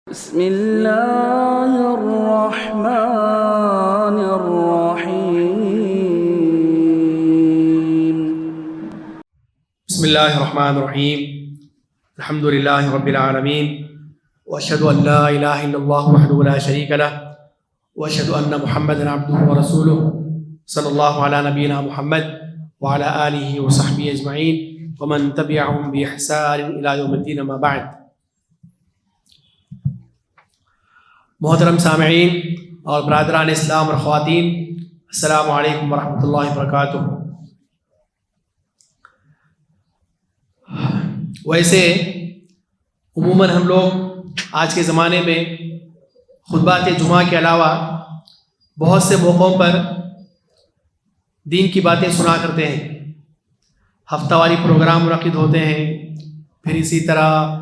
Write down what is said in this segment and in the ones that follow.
بسم اللہ الرحمن الرحیم بسم اللہ الرحمن الرحیم الحمد للہ رب العالمین واشہد ان لا الہ الا اللہ وحدہ لا شریک لہ واشہد ان محمدا عبدہ ورسولہ صلی اللہ علی نبینا محمد وعلی آلہ وصحبہ اجمعین ومن تبعہم بإحسان الی یوم الدین اما بعد۔ محترم سامعین اور برادران اسلام اور خواتین، السلام علیکم ورحمۃ اللہ وبرکاتہ۔ ویسے عموماً ہم لوگ آج کے زمانے میں خطبات جمعہ کے علاوہ بہت سے موقعوں پر دین کی باتیں سنا کرتے ہیں، ہفتہ واری پروگرام منعقد ہوتے ہیں، پھر اسی طرح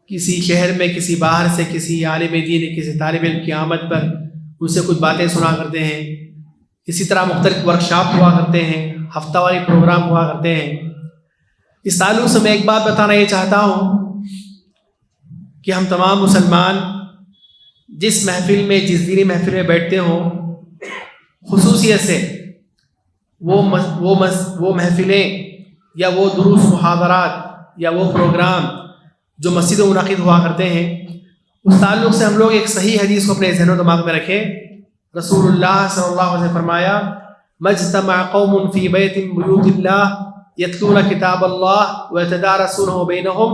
کسی شہر میں کسی باہر سے کسی عالم دین کسی طالب علم کی آمد پر ان سے کچھ باتیں سنا کرتے ہیں، اسی طرح مختلف ورکشاپ ہوا کرتے ہیں، ہفتہ واری پروگرام ہوا کرتے ہیں۔ اس تعلق سے میں ایک بات بتانا یہ چاہتا ہوں کہ ہم تمام مسلمان جس محفل میں جس دینی محفل میں بیٹھتے ہوں، خصوصیت سے وہ محفلیں یا وہ دروس محاضرات یا وہ پروگرام جو مسجد میں منعقد ہوا کرتے ہیں، اس تعلق سے ہم لوگ ایک صحیح حدیث کو اپنے ذہن و دماغ میں رکھیں۔ رسول اللہ صلی اللہ علیہ وسلم نے فرمایا، مجتمع قوم فی بیت من بیوت اللہ یتلون کتاب اللہ ویتدارسونہ بینہم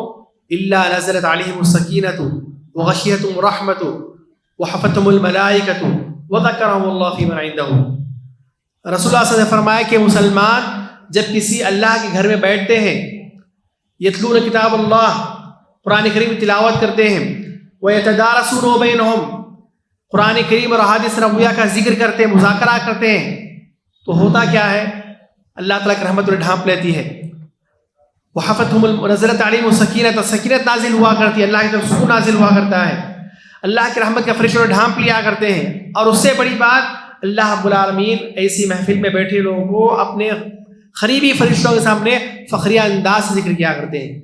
الا نزلت علیہم السکینۃ وغشیتہم الرحمۃ وحفتہم الملائکۃ وذکرہم اللہ فی من عندہ۔ رسول اللہ صلی اللہ علیہ وسلم نے فرمایا کہ مسلمان جب کسی اللہ کے گھر میں بیٹھتے ہیں، یتلون کتاب اللہ، قرآن کریم تلاوت کرتے ہیں، وَيَتَدَارَسُونَ بَيْنَهُمْ، قرآن کریم اور احادیث نبویہ کا ذکر کرتے ہیں، مذاکرہ کرتے ہیں، تو ہوتا کیا ہے؟ اللہ تعالیٰ کی رحمت انہیں ڈھانپ لیتی ہے۔ وَحَفَتْهُمُ نَزَلَتْ عَلَيْهِمُ السَّكِينَةُ، سکینت نازل ہوا کرتی ہے، اللہ کی طرف سکون نازل ہوا کرتا ہے، اللہ کی رحمت کا فرشتے انہیں ڈھانپ لیا کرتے ہیں۔ اور اس سے بڑی بات، اللہ رب العالمین ایسی محفل میں بیٹھے لوگوں کو اپنے قریبی فرشتوں کے سامنے فخریہ انداز سے ذکر کیا کرتے ہیں۔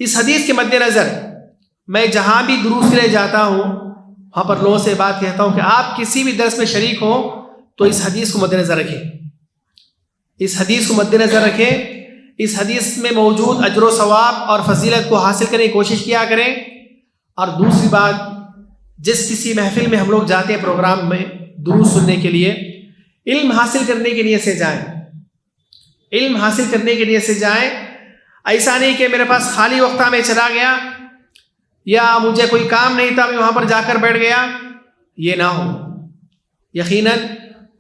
اس حدیث کے مد نظر میں جہاں بھی دروس کے لیے جاتا ہوں، وہاں پر لوگوں سے بات کہتا ہوں کہ آپ کسی بھی درس میں شریک ہوں تو اس حدیث کو مد نظر رکھیں، اس حدیث کو مد نظر رکھیں، اس حدیث میں موجود اجر و ثواب اور فضیلت کو حاصل کرنے کی کوشش کیا کریں۔ اور دوسری بات، جس کسی محفل میں ہم لوگ جاتے ہیں پروگرام میں دروس سننے کے لیے، علم حاصل کرنے کے لیے سے جائیں، علم حاصل کرنے کے لیے سے جائیں۔ ایسا نہیں کہ میرے پاس خالی وقت میں چلا گیا یا مجھے کوئی کام نہیں تھا میں وہاں پر جا کر بیٹھ گیا، یہ نہ ہو۔ یقیناً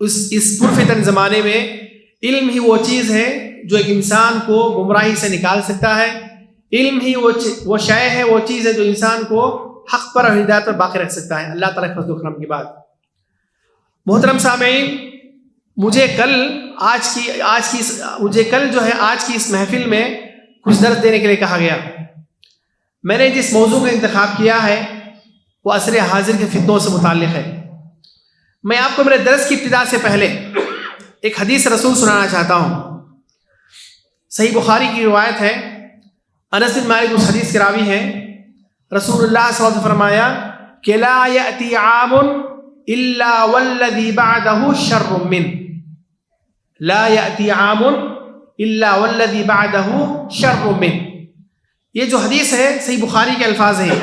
اس پرفتن زمانے میں علم ہی وہ چیز ہے جو ایک انسان کو گمراہی سے نکال سکتا ہے، علم ہی وہ شے ہے، وہ چیز ہے جو انسان کو حق پر اور ہدایت پر باقی رکھ سکتا ہے۔ اللہ تعالیٰ کے فضل و کرم کی بات۔ محترم سامعین، مجھے کل جو ہے آج کی اس محفل میں کچھ درس دینے کے لیے کہا گیا۔ میں نے جس موضوع کا انتخاب کیا ہے وہ عصر حاضر کے فتنوں سے متعلق ہے۔ میں آپ کو میرے درس کی ابتدا سے پہلے ایک حدیث رسول سنانا چاہتا ہوں۔ صحیح بخاری کی روایت ہے، انس بن مالک اس حدیث کے راوی ہیں۔ رسول اللہ صلی اللہ علیہ وسلم فرمایا کہ لا یأتی عام الا والذی بعدہ شر من، لا یأتی عام الا والذی بعدہ شر من۔ یہ جو حدیث ہے صحیح بخاری کے الفاظ ہیں،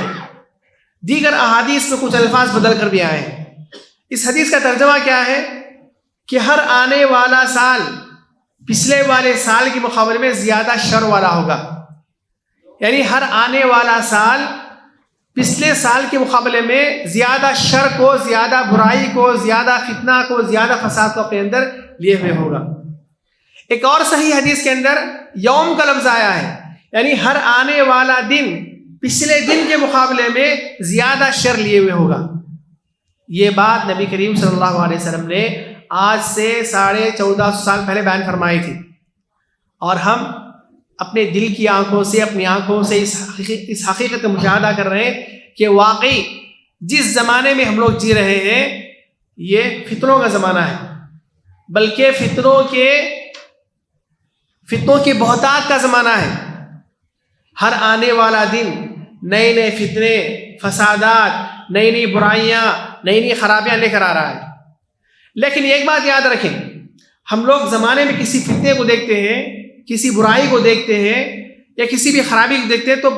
دیگر احادیث میں کچھ الفاظ بدل کر بھی آئے ہیں۔ اس حدیث کا ترجمہ کیا ہے کہ ہر آنے والا سال پچھلے والے سال کے مقابلے میں زیادہ شر والا ہوگا، یعنی ہر آنے والا سال پچھلے سال کے مقابلے میں زیادہ شر کو، زیادہ برائی کو، زیادہ فتنہ کو، زیادہ فساد کو اپنے اندر لیے ہوئے ہوگا۔ ایک اور صحیح حدیث کے اندر یوم کا لفظ آیا ہے، یعنی ہر آنے والا دن پچھلے دن کے مقابلے میں زیادہ شر لیے ہوئے ہوگا۔ یہ بات نبی کریم صلی اللہ علیہ وسلم نے آج سے 1450 سال پہلے بیان فرمائی تھی، اور ہم اپنے دل کی آنکھوں سے، اپنی آنکھوں سے اس حقیقت کا مشاہدہ کر رہے ہیں کہ واقعی جس زمانے میں ہم لوگ جی رہے ہیں یہ فتنوں کا زمانہ ہے، بلکہ فتنوں کے بہتات کا زمانہ ہے۔ ہر آنے والا دن نئے نئے فتنے، فسادات، نئی نئی برائیاں، نئی نئی خرابیاں لے کر آ رہا ہے۔ لیکن ایک بات یاد رکھیں، ہم لوگ زمانے میں کسی فتنے کو دیکھتے ہیں، کسی برائی کو دیکھتے ہیں یا کسی بھی خرابی کو دیکھتے ہیں تو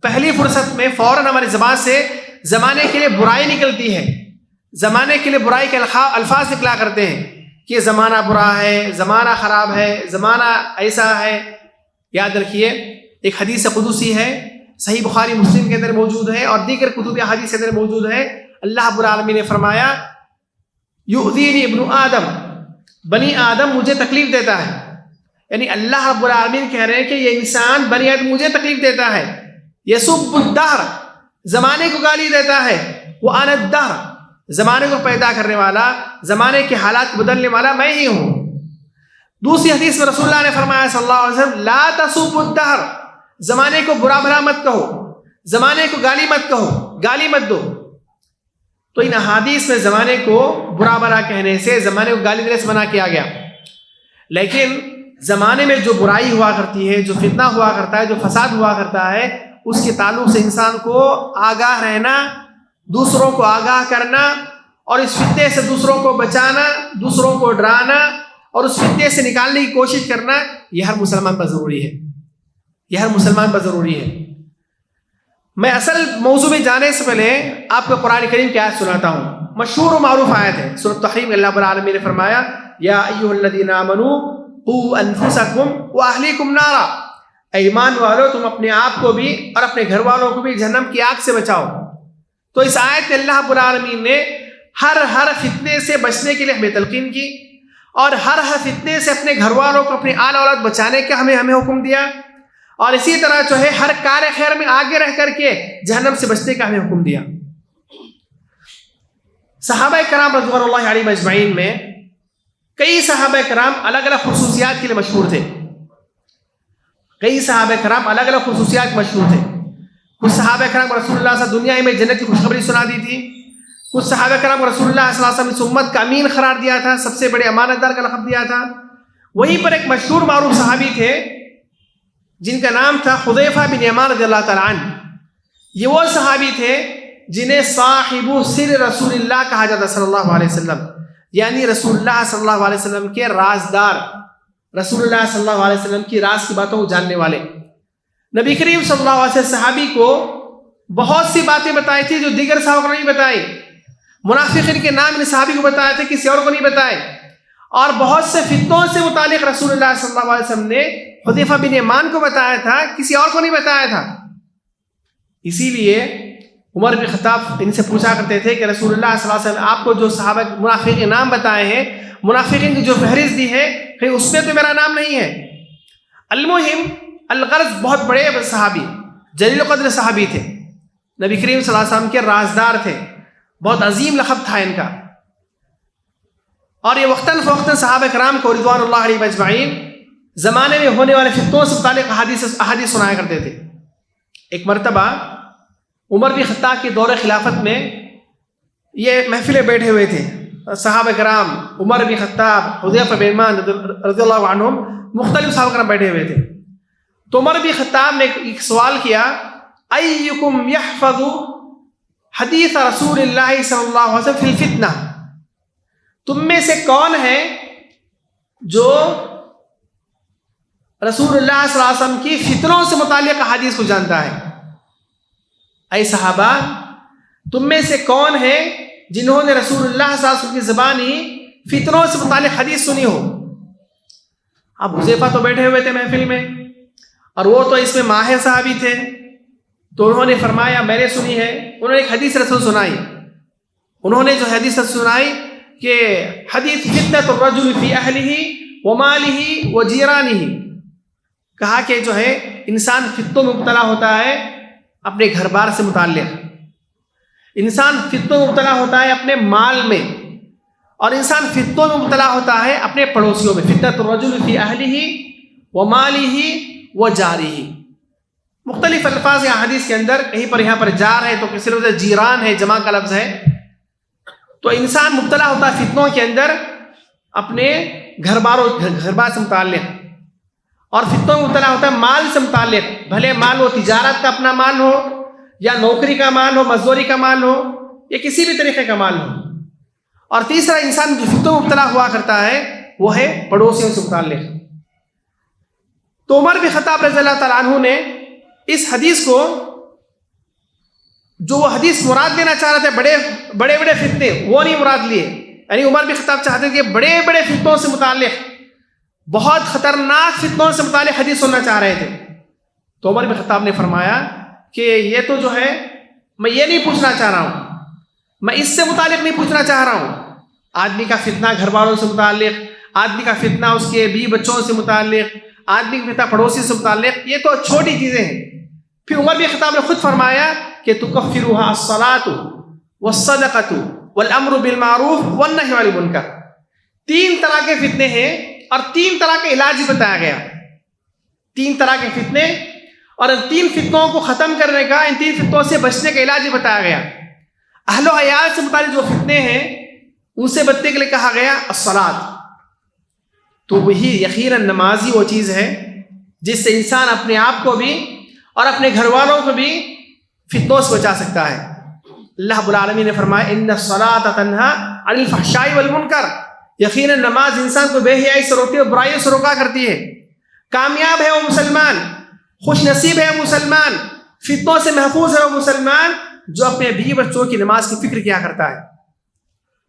پہلی فرصت میں فوراً ہماری زبان سے زمانے کے لیے برائی نکلتی ہے، زمانے کے لیے برائی کے الفاظ نکلا کرتے ہیں کہ زمانہ برا ہے، زمانہ خراب ہے، زمانہ ایسا ہے۔ یاد رکھیے، ایک حدیث قدسی ہے، صحیح بخاری مسلم کے اندر موجود ہے اور دیگر کتب حدیث کے اندر موجود ہے۔ اللہ رب العالمین نے فرمایا یؤذینی ابن آدم، بنی آدم مجھے تکلیف دیتا ہے، یعنی اللہ رب العالمین کہہ رہے ہیں کہ یہ انسان بنی آدم مجھے تکلیف دیتا ہے، یسب الدہر، زمانے کو گالی دیتا ہے، وانا الدہر، زمانے کو پیدا کرنے والا، زمانے کے حالات کو بدلنے والا میں ہی ہوں۔ دوسری حدیث میں رسول اللہ نے فرمایا صلی اللہ علیہ وسلم لا تسبوا الدہر، زمانے کو برا بھلا مت کہو، زمانے کو گالی مت کہو، گالی مت دو۔ تو ان احادیث میں زمانے کو برا بھلا کہنے سے، زمانے کو گالی دینے سے منع کیا گیا۔ لیکن زمانے میں جو برائی ہوا کرتی ہے، جو فتنہ ہوا کرتا ہے، جو فساد ہوا کرتا ہے، اس کے تعلق سے انسان کو آگاہ رہنا، دوسروں کو آگاہ کرنا اور اس فتنے سے دوسروں کو بچانا، دوسروں کو ڈرانا اور اس فتنے سے نکالنے کی کوشش کرنا، یہ ہر مسلمان پر ضروری ہے، یہ ہر مسلمان پر ضروری ہے۔ میں اصل موضوع میں جانے سے پہلے آپ کو قرآن کریم کی آیت سناتا ہوں، مشہور و معروف آیت ہے، سورۃ تحریم۔ اللہ رب العالمین نے فرمایا یا ایھا الذین آمنوا قوا انفسکم واہلیکم نارا، اے ایمان والو تم اپنے آپ کو بھی اور اپنے گھر والوں کو بھی جہنم کی آگ سے بچاؤ۔ تو اس آیت میں اللہ رب العالمین نے ہر فتنے سے بچنے کے لیے ہمیں تلقین کی اور ہر فتنے سے اپنے گھر والوں کو، اپنی آل اولاد بچانے کا ہمیں حکم دیا، اور اسی طرح جو ہے ہر کار خیر میں آگے رہ کر کے جہنم سے بچنے کا ہمیں حکم دیا۔ صحابہ کرام رضوان اللہ علیہم اجمعین میں کئی صحابہ کرام الگ الگ خصوصیات کے لیے مشہور تھے، کئی صحابہ کرام الگ الگ خصوصیات مشہور تھے۔ کچھ صحابہ کرام رسول اللہ صلی اللہ علیہ وسلم دنیا میں جنت کی خوشخبری سنا دی تھی، کچھ صحابہ کرام رسول اللہ صلی اللہ علیہ وسلم اس امت کا امین قرار دیا تھا، سب سے بڑے امانت دار کا لقب دیا تھا۔ وہیں پر ایک مشہور معروف صحابی تھے جن کا نام تھا حذیفہ بن یمان رضی اللہ تعالیٰ عنہ۔ یہ وہ صحابی تھے جنہیں صاحب سر رسول اللہ کہا جاتا صلی اللہ علیہ وسلم، یعنی رسول اللہ صلی اللہ علیہ وسلم کے رازدار، رسول اللہ صلی اللہ علیہ وسلم کی راز کی باتوں کو جاننے والے۔ نبی کریم صلی اللہ علیہ وسلم صحابی کو بہت سی باتیں بتائی تھی جو دیگر صحابہ کو نہیں بتائی، منافقین کے نام ان صحابی کو بتائے تھے، کسی اور کو نہیں بتائے، اور بہت سے فتنوں سے متعلق رسول اللہ صلی اللہ علیہ وسلم نے حذیفہ بن یمان کو بتایا تھا، کسی اور کو نہیں بتایا تھا۔ اسی لیے عمر بن خطاب ان سے پوچھا کرتے تھے کہ رسول اللہ صلی اللہ علیہ وسلم آپ کو جو صحابہ منافقین کے نام بتائے ہیں، منافقین کی جو فہرست دی ہے، کہیں اس میں تو میرا نام نہیں ہے۔ المہم الغرض بہت بڑے صحابی، جلیل القدر صحابی تھے، نبی کریم صلی اللہ علیہ وسلم کے رازدار تھے، بہت عظیم لقب تھا ان کا، اور یہ وقتاً فوقتاً صحابہ کرام کو رضوان اللہ علیہم اجمعین زمانے میں ہونے والے فتنوں سے متعلق احادیث سنایا کرتے تھے۔ ایک مرتبہ عمر بن خطاب کے دور خلافت میں یہ محفلیں بیٹھے ہوئے تھے، صحابہ کرام عمر بن خطاب، حذیفہ بن یمان رضی اللہ عنہم، مختلف صحابہ کرام بیٹھے ہوئے تھے۔ تو عمر بن خطاب نے ایک سوال کیا، ایکم یحفظ حدیث رسول اللہ صلی اللہ علیہ وسلم فی الفتنہ، تم میں سے کون ہے جو رسول اللہ صلی اللہ علیہ وسلم کی فتنوں سے متعلق حدیث کو جانتا ہے؟ اے صحابہ تم میں سے کون ہے جنہوں نے رسول اللہ صلی اللہ علیہ وسلم کی زبانی فتنوں سے متعلق حدیث سنی ہو؟ اب حذیفہ تو بیٹھے ہوئے تھے محفل میں، اور وہ تو اس میں ماہر صحابی تھے، تو انہوں نے فرمایا میں نے سنی ہے۔ انہوں نے ایک حدیث رسول سنائی، انہوں نے جو حدیث رسول سنائی کہ حدیث فتنۃ الرجل فی اہلہ ومالہ وجیرانہ، کہا کہ جو ہے انسان فتنوں میں مبتلا ہوتا ہے اپنے گھر بار سے متعلق، انسان فتنوں میں مبتلا ہوتا ہے اپنے مال میں، اور انسان فتنوں میں مبتلا ہوتا ہے اپنے پڑوسیوں میں۔ فتنۃ الرجل فی اہلہ ومالہ وجارہ، مختلف الفاظ ہیں حدیث کے اندر، کہیں پر یہاں پر جار ہے تو کسی لفظ جیران ہے، جمع کا لفظ ہے۔ تو انسان مبتلا ہوتا ہے فتنوں کے اندر اپنے گھر بار سے متعلق، اور فتنوں میں مبتلا ہوتا ہے مال سے متعلق، بھلے مال وہ تجارت کا اپنا مال ہو یا نوکری کا مال ہو، مزدوری کا مال ہو، یا کسی بھی طریقے کا مال ہو. اور تیسرا انسان جو فتنوں میں مبتلا ہوا کرتا ہے وہ ہے پڑوسیوں سے متعلق. تو عمر بن خطاب رضی اللہ تعالیٰ عنہ نے اس حدیث کو، جو وہ حدیث مراد دینا چاہ رہے تھے بڑے بڑے فتنے، وہ نہیں مراد لیے. یعنی عمر بن خطاب چاہتے تھے کہ بڑے بڑے فتنوں سے متعلق، بہت خطرناک فتنوں سے متعلق حدیث سننا چاہ رہے تھے. تو عمر بن خطاب نے فرمایا کہ یہ تو جو ہے میں یہ نہیں پوچھنا چاہ رہا ہوں، میں اس سے متعلق نہیں پوچھنا چاہ رہا ہوں. آدمی کا فتنہ گھر والوں سے متعلق، آدمی کا فتنہ اس کے بیوی بچوں سے متعلق، آدمی کا فتنہ پڑوسی سے متعلق، یہ تو چھوٹی چیزیں ہیں. پھر عمر بن خطاب نے خود فرمایا کہ تکفرها الصلاۃ والصدقۃ والامر بالمعروف والنہی عن المنکر. 3 طرح کے فتنے ہیں اور 3 طرح کا علاج بھی بتایا گیا. 3 طرح کے فتنے اور ان 3 فتنوں کو ختم کرنے کا، ان 3 فتنوں سے بچنے کا علاج بھی بتایا گیا. اہل و عیال سے متعلق جو فتنے ہیں ان سے بچنے کے لیے کہا گیا الصلاۃ. تو وہی یقیناً نمازی وہ چیز ہے جس سے انسان اپنے آپ کو بھی اور اپنے گھر والوں کو بھی فتنوں سے بچا سکتا ہے. اللہ رب العالمین نے فرمایا ان الصلاۃ تنہی عن الفحشاء والمنکر. یقیناً نماز انسان کو بے حیائی سے روکتی ہے اور برائیوں سے روکا کرتی ہے. کامیاب ہے وہ مسلمان، خوش نصیب ہے وہ مسلمان، فتنوں سے محفوظ ہے وہ مسلمان جو اپنے بیوی بچوں کی نماز کی فکر کیا کرتا ہے،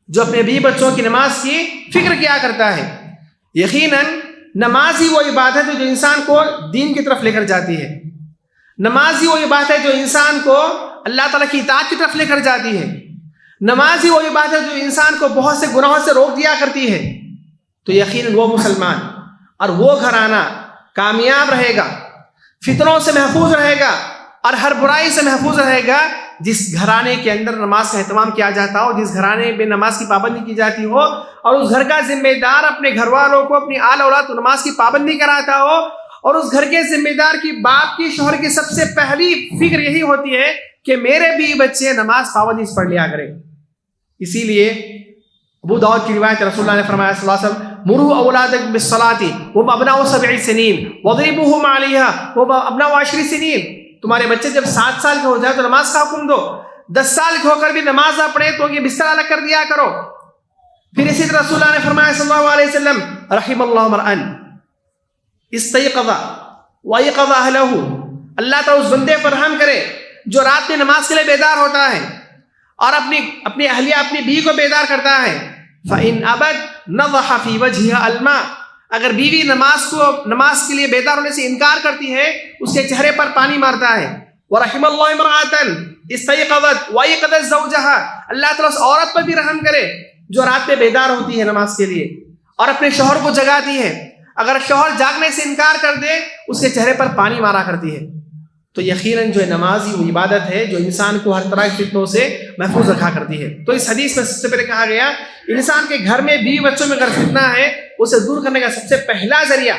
جو اپنے بیوی بچوں کی نماز کی فکر کیا کرتا ہے. یقیناً نماز ہی وہ عبادت ہے جو انسان کو دین کی طرف لے کر جاتی ہے. نماز ہی وہ عبادت ہے جو انسان کو اللہ تعالیٰ کی اطاعت کی طرف لے کر جاتی ہے. نماز ہی وہ عبادت ہے جو انسان کو بہت سے گناہوں سے روک دیا کرتی ہے. تو یقیناً وہ مسلمان اور وہ گھرانہ کامیاب رہے گا، فتنوں سے محفوظ رہے گا اور ہر برائی سے محفوظ رہے گا جس گھرانے کے اندر نماز کا اہتمام کیا جاتا ہو، جس گھرانے میں نماز کی پابندی کی جاتی ہو، اور اس گھر کا ذمہ دار اپنے گھر والوں کو، اپنی آل اولاد کو نماز کی پابندی کراتا ہو. اور اس گھر کے ذمہ دار کی، باپ کی، شوہر کی سب سے پہلی فکر یہی ہوتی ہے کہ میرے بھی بچے نماز پابندی سے پڑھ لیا کریں. اسی لیے ابو داؤد کی روایت رسول اللہ نے فرمایا صلی اللہ علیہ وسلم مروا اولادکم بالصلاۃ وهم ابناء 7 سنین واضربوهم علیها وهم ابناء 10 سنین. تمہارے بچے جب 7 سال کے ہو جائے تو نماز کا حکم دو، 10 سال کے ہو کر بھی نماز نہ پڑھے تو یہ بستر الگ کر دیا کرو. پھر اسی طرح رسول اللہ نے فرمایا صلی اللہ علیہ وسلم رحم اللہ مرءا استيقظ وایقظ اہلہ. اللہ تعالیٰ اس بندے پر رحم کرے جو رات میں نماز کے لیے بیدار ہوتا ہے اور اپنی اہلیہ، اپنی بیوی کو بیدار کرتا ہے. فإن أبت نضح في وجهها الماء. اگر بیوی نماز کے لیے بیدار ہونے سے انکار کرتی ہے اس کے چہرے پر پانی مارتا ہے. ورحم اللہ امرأة استيقظت وایقظت زوجها. اللہ تعالیٰ اس عورت پر بھی رحم کرے جو رات میں بیدار ہوتی ہے نماز کے لیے اور اپنے شوہر کو جگاتی ہے. اگر شوہر جاگنے سے انکار کر دے اس کے چہرے پر پانی مارا کرتی ہے. تو یقیناً جو نمازی وہ عبادت ہے جو انسان کو ہر طرح کی فتنوں سے محفوظ رکھا کرتی ہے. تو اس حدیث میں سب سے پہلے کہا گیا انسان کے گھر میں بیوی بچوں میں اگر فتنہ ہے اسے دور کرنے کا سب سے پہلا ذریعہ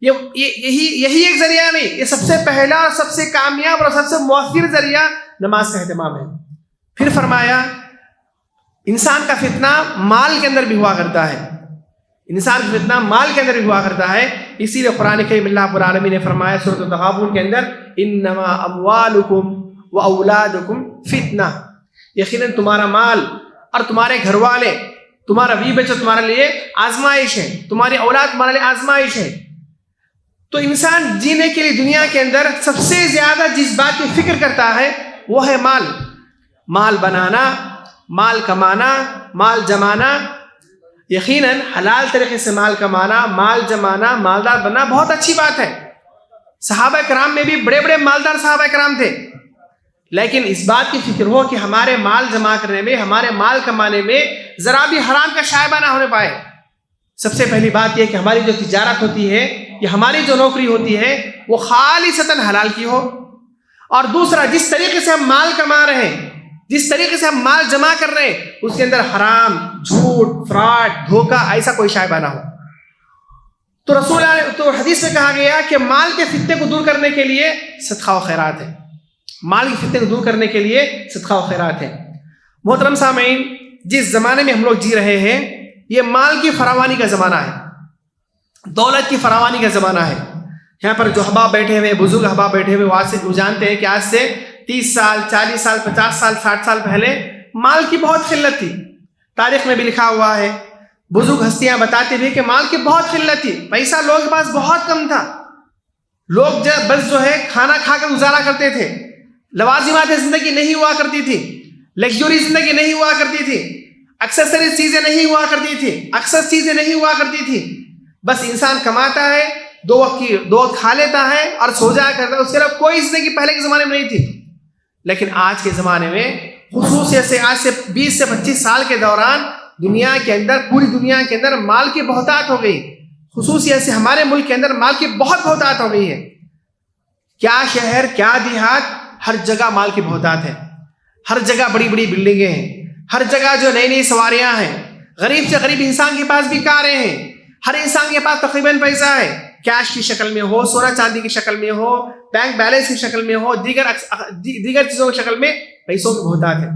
یہی ایک ذریعہ نہیں، یہ سب سے پہلا اور سب سے کامیاب اور سب سے مؤثر ذریعہ نماز کا اہتمام ہے. پھر فرمایا انسان کا فتنہ مال کے اندر بھی ہوا کرتا ہے، انسان کا فتنہ مال کے اندر بھی ہوا کرتا ہے. اسی لیے قرآن کریم اللہ رب العالمین نے فرمایا سورۃ التغابن کے اندر انما اموالکم واولادکم فتنہ. یقیناً تمہارا مال اور تمہارے گھر والے، تمہارا بیوی بچے تمہارے لیے آزمائش ہے، تمہاری اولاد تمہارے لیے آزمائش ہے. تو انسان جینے کے لیے دنیا کے اندر سب سے زیادہ جس بات کی فکر کرتا ہے وہ ہے مال. مال بنانا، مال کمانا، مال جمانا. یقیناً حلال طریقے سے مال کمانا، مال جمانا، مالدار بننا بہت اچھی بات ہے. صحابہ کرام میں بھی بڑے بڑے مالدار صحابہ کرام تھے، لیکن اس بات کی فکر ہو کہ ہمارے مال جمع کرنے میں، ہمارے مال کمانے میں ذرا بھی حرام کا شائبہ نہ ہونے پائے. سب سے پہلی بات یہ کہ ہماری جو تجارت ہوتی ہے یا ہماری جو نوکری ہوتی ہے وہ خالصتاً حلال کی ہو. اور دوسرا، جس طریقے سے ہم مال کما رہے ہیں، جس طریقے سے ہم مال جمع کر رہے ہیں اس کے اندر حرام، جھوٹ، فراڈ، دھوکہ ایسا کوئی شائبہ نہ ہو. تو حدیث میں کہا گیا کہ مال کے فتنے کو دور کرنے کے لیے صدقہ و خیرات ہے. مال کے فتنے کو دور کرنے کے لیے صدقہ و خیرات ہے. محترم سامعین، جس زمانے میں ہم لوگ جی رہے ہیں یہ مال کی فراوانی کا زمانہ ہے، دولت کی فراوانی کا زمانہ ہے. یہاں پر جو احباب بیٹھے ہوئے، بزرگ احباب بیٹھے ہوئے، وہ جانتے ہیں کہ آج سے 30 سال 40 سال 50 سال 60 سال پہلے مال کی بہت قلت تھی. تاریخ میں بھی لکھا ہوا ہے, بزرگ ہستیاں بتاتے بھی کہ مال کی بہت قلت تھی, پیسہ لوگوں کے پاس بہت کم تھا. لوگ بس جو ہے کھانا کھا کر گزارا کرتے تھے, لوازمات زندگی نہیں ہوا کرتی تھی, لگژری زندگی نہیں ہوا کرتی تھی, ایکسیسریز چیزیں نہیں ہوا کرتی تھی, اکثر چیزیں نہیں ہوا کرتی تھی. بس انسان کماتا ہے, 2 وقت کھا لیتا ہے اور سو جایا کرتا ہے. اس کے علاوہ کوئی زندگی پہلے کے زمانے میں نہیں تھی. لیکن آج کے زمانے میں خصوصیت سے آج سے 20 سے 25 سال کے دوران دنیا کے اندر, پوری دنیا کے اندر مال کی بہتات ہو گئی. خصوصیت سے ہمارے ملک کے اندر مال کی بہت بہتات ہو گئی ہے. کیا شہر کیا دیہات, ہر جگہ مال کی بہتات ہے. ہر جگہ بڑی بڑی بلڈنگیں ہیں, ہر جگہ جو نئی نئی سواریاں ہیں. غریب سے غریب انسان کے پاس بھی کاریں ہیں. ہر انسان کے پاس تقریباً پیسہ ہے, کیش کی شکل میں ہو, سونا چاندی کی شکل میں ہو, بینک بیلنس کی شکل میں ہو, دیگر چیزوں کی شکل میں پیسوں کی بہتات ہے.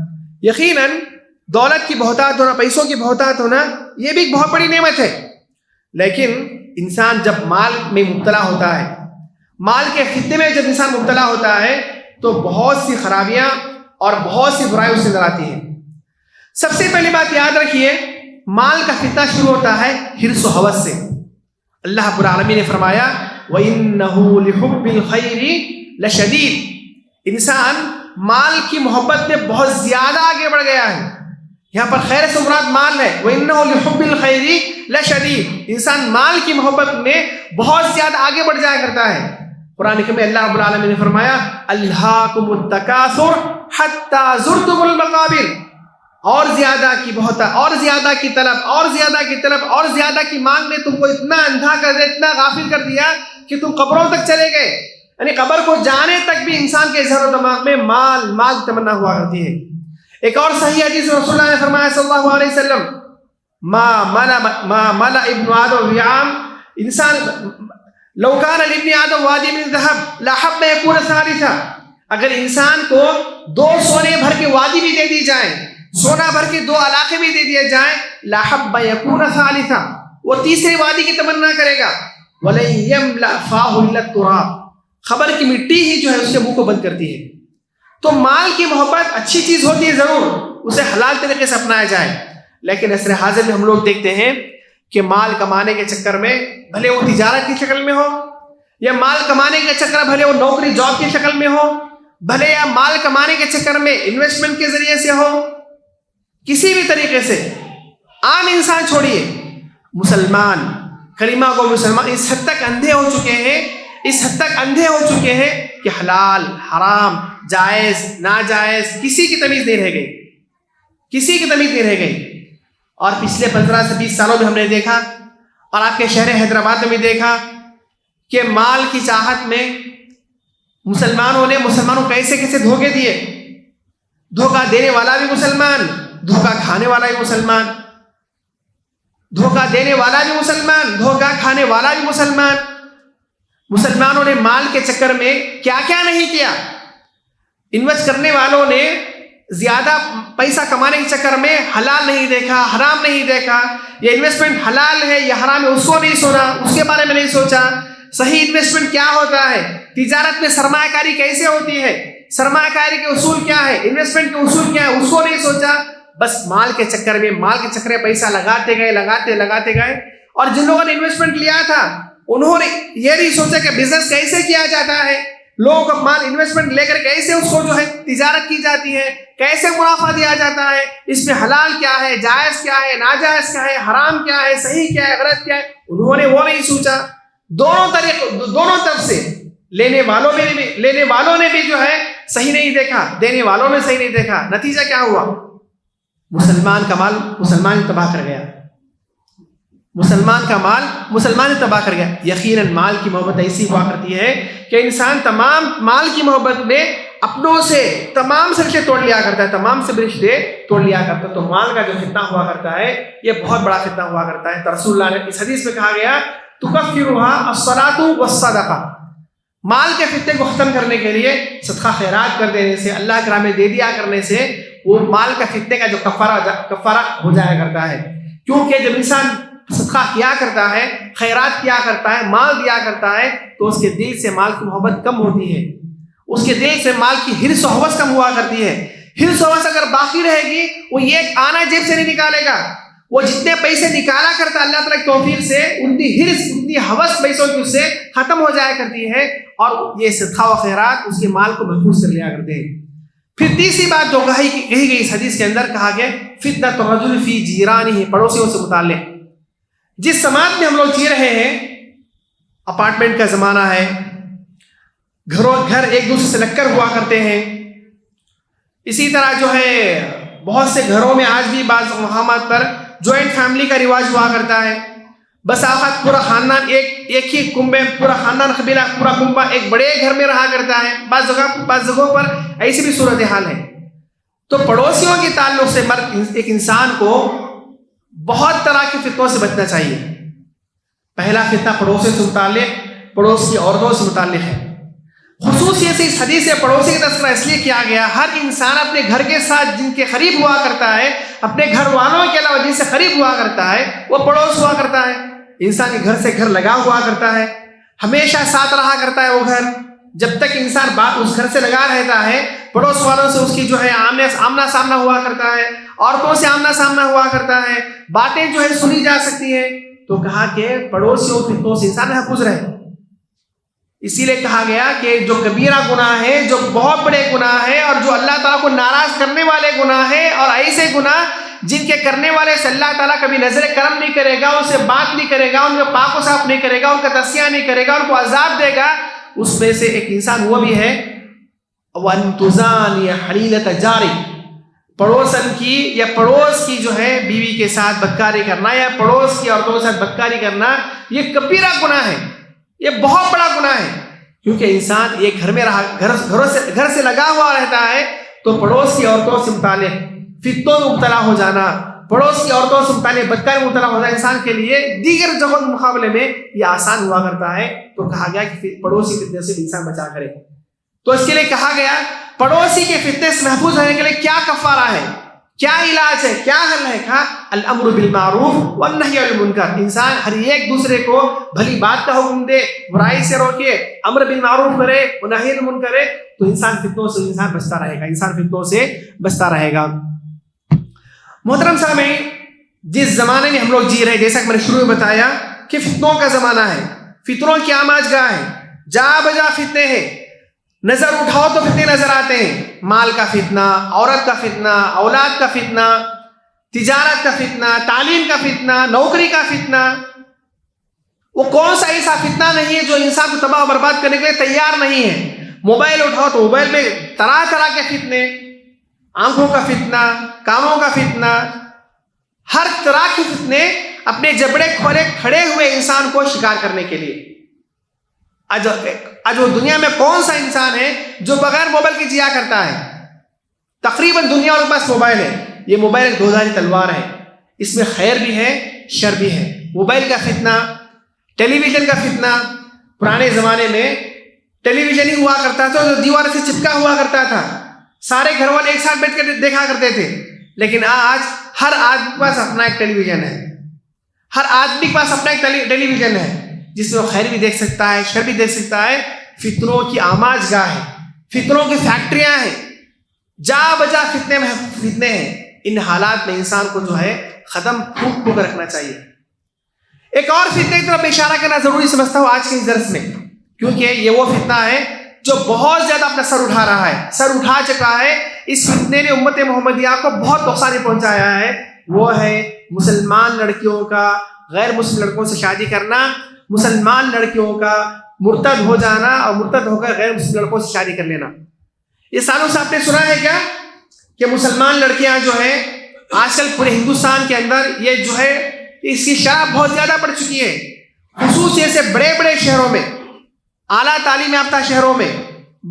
یقیناً دولت کی بہتات ہونا, پیسوں کی بہتات ہونا, یہ بھی ایک بہت بڑی نعمت ہے. لیکن انسان جب مال میں مبتلا ہوتا ہے, مال کے فتنے میں جب انسان مبتلا ہوتا ہے, تو بہت سی خرابیاں اور بہت سی برائیوں سے نظر آتی ہیں. سب سے پہلی بات یاد رکھیے, مال کا فتنہ شروع ہوتا ہے حرص و ہوس سے. اللہ رب العالمین نے فرمایا وَإِنَّهُ لِحُبِّ الْخَيْرِ لَشَدِيدٌ. انسان مال کی محبت میں بہت زیادہ آگے بڑھ گیا ہے. یہاں پر خیر سے مراد مال ہے. وَإِنَّهُ لِحُبِّ الْخَيْرِ لَشَدِيدٌ. انسان مال کی محبت میں بہت زیادہ آگے بڑھ جایا کرتا ہے. قرآن کریم میں اللہ رب العالمین نے فرمایا أَلْهَاكُمُ التَّكَاثُرُ حَتَّى زُرْتُمُ الْمَقَابِرَ. اور زیادہ کی بہتا, اور زیادہ کی طلب, اور زیادہ کی طلب, اور زیادہ کی مانگ نے تم کو اتنا اندھا کر دیا, اتنا غافل کر دیا کہ تم قبروں تک چلے گئے. یعنی قبر کو جانے تک بھی انسان کے ذہن و دماغ میں مال مال تمنا ہوا کرتی ہے. ایک اور صحیح حدیث میں رسول اللہ نے فرمایا صلی اللہ علیہ وسلم ما ملا ابن آدم وعام. انسان لو کان لابن آدم وادی من ذهب لاحب ان یکون ثالثا. اگر انسان کو 2 سونے بھر کے وادی بھی دے دی جائیں, سونا بھر کے 2 علاقے بھی دے دیے جائیں, لاحب ان یکون ثالثا, وہ تیسری وادی کی تمنا کرے گا. ولن یملأ فاہ الا التراب. خبر کی مٹی ہی جو ہے اس کے منہ کو بند کرتی ہے. تو مال کی محبت اچھی چیز ہوتی ہے ضرور, اسے حلال طریقے سے اپنایا جائے. لیکن عصر حاضر میں ہم لوگ دیکھتے ہیں کہ مال کمانے کے چکر میں, بھلے وہ تجارت کی شکل میں ہو, یا مال کمانے کے چکر بھلے وہ نوکری جاب کی شکل میں ہو, بھلے یا مال کمانے کے چکر میں انویسٹمنٹ کے ذریعے سے ہو, کسی بھی طریقے سے, عام انسان چھوڑیے, مسلمان کلمہ کو مسلمان اس حد تک اندھے ہو چکے ہیں, اس حد تک اندھے ہو چکے ہیں کہ حلال حرام جائز ناجائز کسی کی تمیز نہیں رہ گئی, کسی کی تمیز نہیں رہ گئی. اور پچھلے 15 سے 20 سالوں میں ہم نے دیکھا, اور آپ کے شہر حیدرآباد میں بھی دیکھا کہ مال کی چاہت میں مسلمانوں کیسے کیسے دھوکے دیے. دھوکہ دینے والا بھی مسلمان, دھوکہ کھانے والا بھی مسلمان, دھوکہ دینے والا بھی مسلمان, دھوکہ کھانے والا بھی مسلمان. مسلمانوں نے مال کے چکر میں کیا کیا نہیں کیا. انویسٹ کرنے والوں نے زیادہ پیسہ کمانے کے چکر میں حلال نہیں دیکھا, حرام نہیں دیکھا, یہ انویسٹمنٹ حلال ہے یا حرام ہے اس کو نہیں سوچا, اس کے بارے میں نہیں سوچا. صحیح انویسٹمنٹ کیا ہوتا ہے, تجارت میں سرمایہ کاری کیسے ہوتی ہے, سرمایہ کاری کے اصول کیا ہے, انویسٹمنٹ کے اصول کیا ہے, اس کو نہیں سوچا. بس مال کے چکر میں پیسہ لگاتے گئے. اور جن لوگوں نے انویسٹمنٹ لیا تھا انہوں نے یہ نہیں سوچا کہ بزنس کیسے کیا جاتا ہے, لوگوں کو مال انویسٹمنٹ لے کر کیسے اس کو جو ہے تجارت کی جاتی ہے, کیسے منافع دیا جاتا ہے, اس میں حلال کیا ہے, جائز کیا ہے, ناجائز کیا ہے, حرام کیا ہے, صحیح کیا ہے, غلط کیا ہے, انہوں نے وہ نہیں سوچا. دونوں طرف سے لینے والوں نے بھی جو ہے صحیح نہیں دیکھا, دینے والوں نے صحیح نہیں دیکھا. نتیجہ کیا ہوا, مسلمان کا مال مسلمان تباہ کر گیا, مسلمان کا مال مسلمان تباہ کر گیا. یقیناً مال کی محبت ایسی ہوا کرتی ہے کہ انسان تمام مال کی محبت میں اپنوں سے تمام سے رشتے توڑ لیا کرتا ہے, تو مال کا جو فتنہ ہوا کرتا ہے یہ بہت بڑا فتنہ ہوا کرتا ہے. تو رسول اللہ نے اس حدیث میں کہا گیا تکفرها الصلاۃ والصدقہ. مال کے فتنے کو ختم کرنے کے لیے صدقہ خیرات کر دینے سے, اللہ کے راہ میں دے دیا کرنے سے وہ مال کا فتنے کا جو کفارہ ہو جایا کرتا ہے. کیونکہ جب انسان صدقہ کیا کرتا ہے, خیرات کیا کرتا ہے, مال دیا کرتا ہے, تو اس کے دل سے مال کی محبت کم ہوتی ہے, اس کے دل سے مال کی حرص و ہوس کم ہوا کرتی ہے. حرص و ہوس اگر باقی رہے گی وہ ایک آنا جیب سے نہیں نکالے گا. وہ جتنے پیسے نکالا کرتا اللہ تعالیٰ کی توفیق سے اتنی حرص اتنی ہوس پیسوں کی اس سے ختم ہو جایا کرتی ہے اور یہ صدقہ و خیرات اس کے مال کو محفوظ کر لیا کرتے ہیں. پھر تیسری بات جو کہی گئی اس حدیث کے اندر کہا گیا فتنۃ الرجل فی جیرانہ، پڑوسیوں سے متعلق. جس سماج میں ہم لوگ جی رہے ہیں اپارٹمنٹ کا زمانہ ہے، گھر ایک دوسرے سے لگ کر ہوا کرتے ہیں. اسی طرح جو ہے بہت سے گھروں میں آج بھی بعض مقامات پر جوائنٹ فیملی کا رواج ہوا کرتا ہے. بس اوقات پورا خاندان ایک ہی کنبے، پورا خاندان قبیلہ پورا کنبہ ایک بڑے گھر میں رہا کرتا ہے. بعض جگہوں پر ایسی بھی صورتحال ہے. تو پڑوسیوں کے تعلق سے ایک انسان کو بہت طرح کی فتنوں سے بچنا چاہیے. پہلا فتنہ پڑوسیوں سے متعلق، پڑوس کی عورتوں سے متعلق ہے. خصوصیت سے اس حدیث سے پڑوسی کا تذکرہ اس لیے کیا گیا، ہر انسان اپنے گھر کے ساتھ جن کے قریب ہوا کرتا ہے، اپنے گھر والوں کے علاوہ جن سے قریب ہوا کرتا ہے وہ پڑوس ہوا کرتا ہے. انسان کے گھر سے گھر لگا ہوا کرتا ہے، ہمیشہ ساتھ رہا کرتا ہے. وہ گھر جب تک انسان اس گھر سے لگا رہتا ہے پڑوس والوں سے اس کی جو ہے آمنا سامنا ہوا کرتا ہے، عورتوں سے آمنا سامنا ہوا کرتا ہے، باتیں جو ہے سنی جا سکتی ہیں. تو کہا کہ پڑوسیوں فتنوں سے انسان محفوظ رہے. اسی لیے کہا گیا کہ جو کبیرہ گناہ ہے، جو بہت بڑے گناہ ہے اور جو اللہ تعالیٰ کو ناراض کرنے والے گناہ ہے، اور ایسے گناہ جن کے کرنے والے سے اللہ تعالیٰ کبھی نظر کرم نہیں کرے گا، ان سے بات نہیں کرے گا، ان کو پاک و صاف نہیں کرے گا، ان کا تصفیہ نہیں کرے گا، ان کو عذاب دے گا، اس میں سے ایک انسان وہ بھی ہے وَأَن تُزَانِيَ حَلِيلَةَ جَارِكَ، پڑوسن کی یا پڑوس کی جو ہے بیوی کے ساتھ بدکاری کرنا یا پڑوس کی عورتوں کے ساتھ بدکاری کرنا، یہ کبیرہ گناہ ہے، یہ بہت بڑا گناہ ہے. کیونکہ انسان ایک گھر میں رہا گھر سے لگا ہوا رہتا ہے تو پڑوس کی عورتوں سے متعلق فتنوں میں مبتلا ہو جانا، پڑوس کی عورتوں سے متعلق بدکاری میں مبتلا ہو جانا انسان کے لیے دیگر جگہوں کے مقابلے میں یہ آسان ہوا کرتا ہے. تو کہا گیا کہ پڑوسی فتنے سے انسان بچا کرے. تو اس کے لیے کہا گیا پڑوسی کے فتنے سے محفوظ رہنے کے لیے کیا کفارہ ہے، کیا علاج ہے، کیا حل ہے؟ کہا الامر بالمعروف والنہی عن المنکر. انسان ہر ایک دوسرے کو بھلی بات کا حکم دے، برائی سے روکے، امر بالمعروف کرے اور نہی عن المنکر کرے تو انسان فتنوں سے بچتا رہے گا، انسان فتنوں سے بچتا رہے گا. محترم سامعین، جس زمانے میں ہم لوگ جی رہے ہیں، جیسا کہ میں نے شروع میں بتایا کہ فتنوں کا زمانہ ہے، فتنوں کی آماج گاہ ہے، جا بجا فتنے ہیں. نظر اٹھاؤ تو فتنے نظر آتے ہیں. مال کا فتنہ، عورت کا فتنہ، اولاد کا فتنہ، تجارت کا فتنہ، تعلیم کا فتنہ، نوکری کا فتنہ. وہ کون سا ایسا فتنہ نہیں ہے جو انسان کو تباہ و برباد کرنے کے لیے تیار نہیں ہے. موبائل اٹھاؤ تو موبائل میں طرح طرح کے فتنے، آنکھوں کا فتنہ، کانوں کا فتنہ، ہر طرح کے فتنے اپنے جبڑے کھڑے ہوئے انسان کو شکار کرنے کے لیے. آج وہ دنیا میں کون سا انسان ہے جو بغیر موبائل کے جیا کرتا ہے؟ تقریباً دنیا والوں کے پاس موبائل ہے. یہ موبائل ایک دوزاری تلوار ہے، اس میں خیر بھی ہے شر بھی ہے. موبائل کا فتنہ، ٹیلی ویژن کا فتنہ. پرانے زمانے میں ٹیلی ویژن ہی ہوا کرتا تھا جو دیوار سے چپکا ہوا کرتا تھا، سارے گھر والے ایک ساتھ بیٹھ کر دیکھا کرتے تھے. لیکن آج ہر آدمی کے پاس اپنا ایک ٹیلی ویژن ہے، ہر آدمی کے پاس اپنا ایک ٹیلی ویژن ہے جس میں وہ خیر بھی دیکھ سکتا ہے، شر بھی دیکھ سکتا ہے. فتنوں کی آماج گاہ ہے، فتنوں کی فیکٹریاں ہیں، جا بجا فتنے ہیں. ان حالات میں انسان کو جو ہے ختم پھونک رکھنا چاہیے. ایک اور فتنے کی طرف اشارہ کرنا ضروری سمجھتا ہوں آج کے اس درس میں، کیونکہ یہ وہ فتنہ ہے جو بہت زیادہ اپنا سر اٹھا رہا ہے، سر اٹھا چکا ہے. اس فتنے نے امت محمدیہ کو بہت نقصان پہنچایا ہے. وہ ہے مسلمان لڑکیوں کا غیر مسلم لڑکوں سے شادی کرنا، مسلمان لڑکیوں کا مرتد ہو جانا اور مرتد ہو کر غیر مسلم لڑکوں سے شادی کر لینا. یہ سالوں سے آپ نے سنا ہے کیا کہ مسلمان لڑکیاں جو ہیں آج کل پورے ہندوستان کے اندر یہ جو ہے اس کی شرح بہت زیادہ بڑھ چکی ہے. خصوصیت سے بڑے بڑے شہروں میں، اعلیٰ تعلیم یافتہ شہروں میں،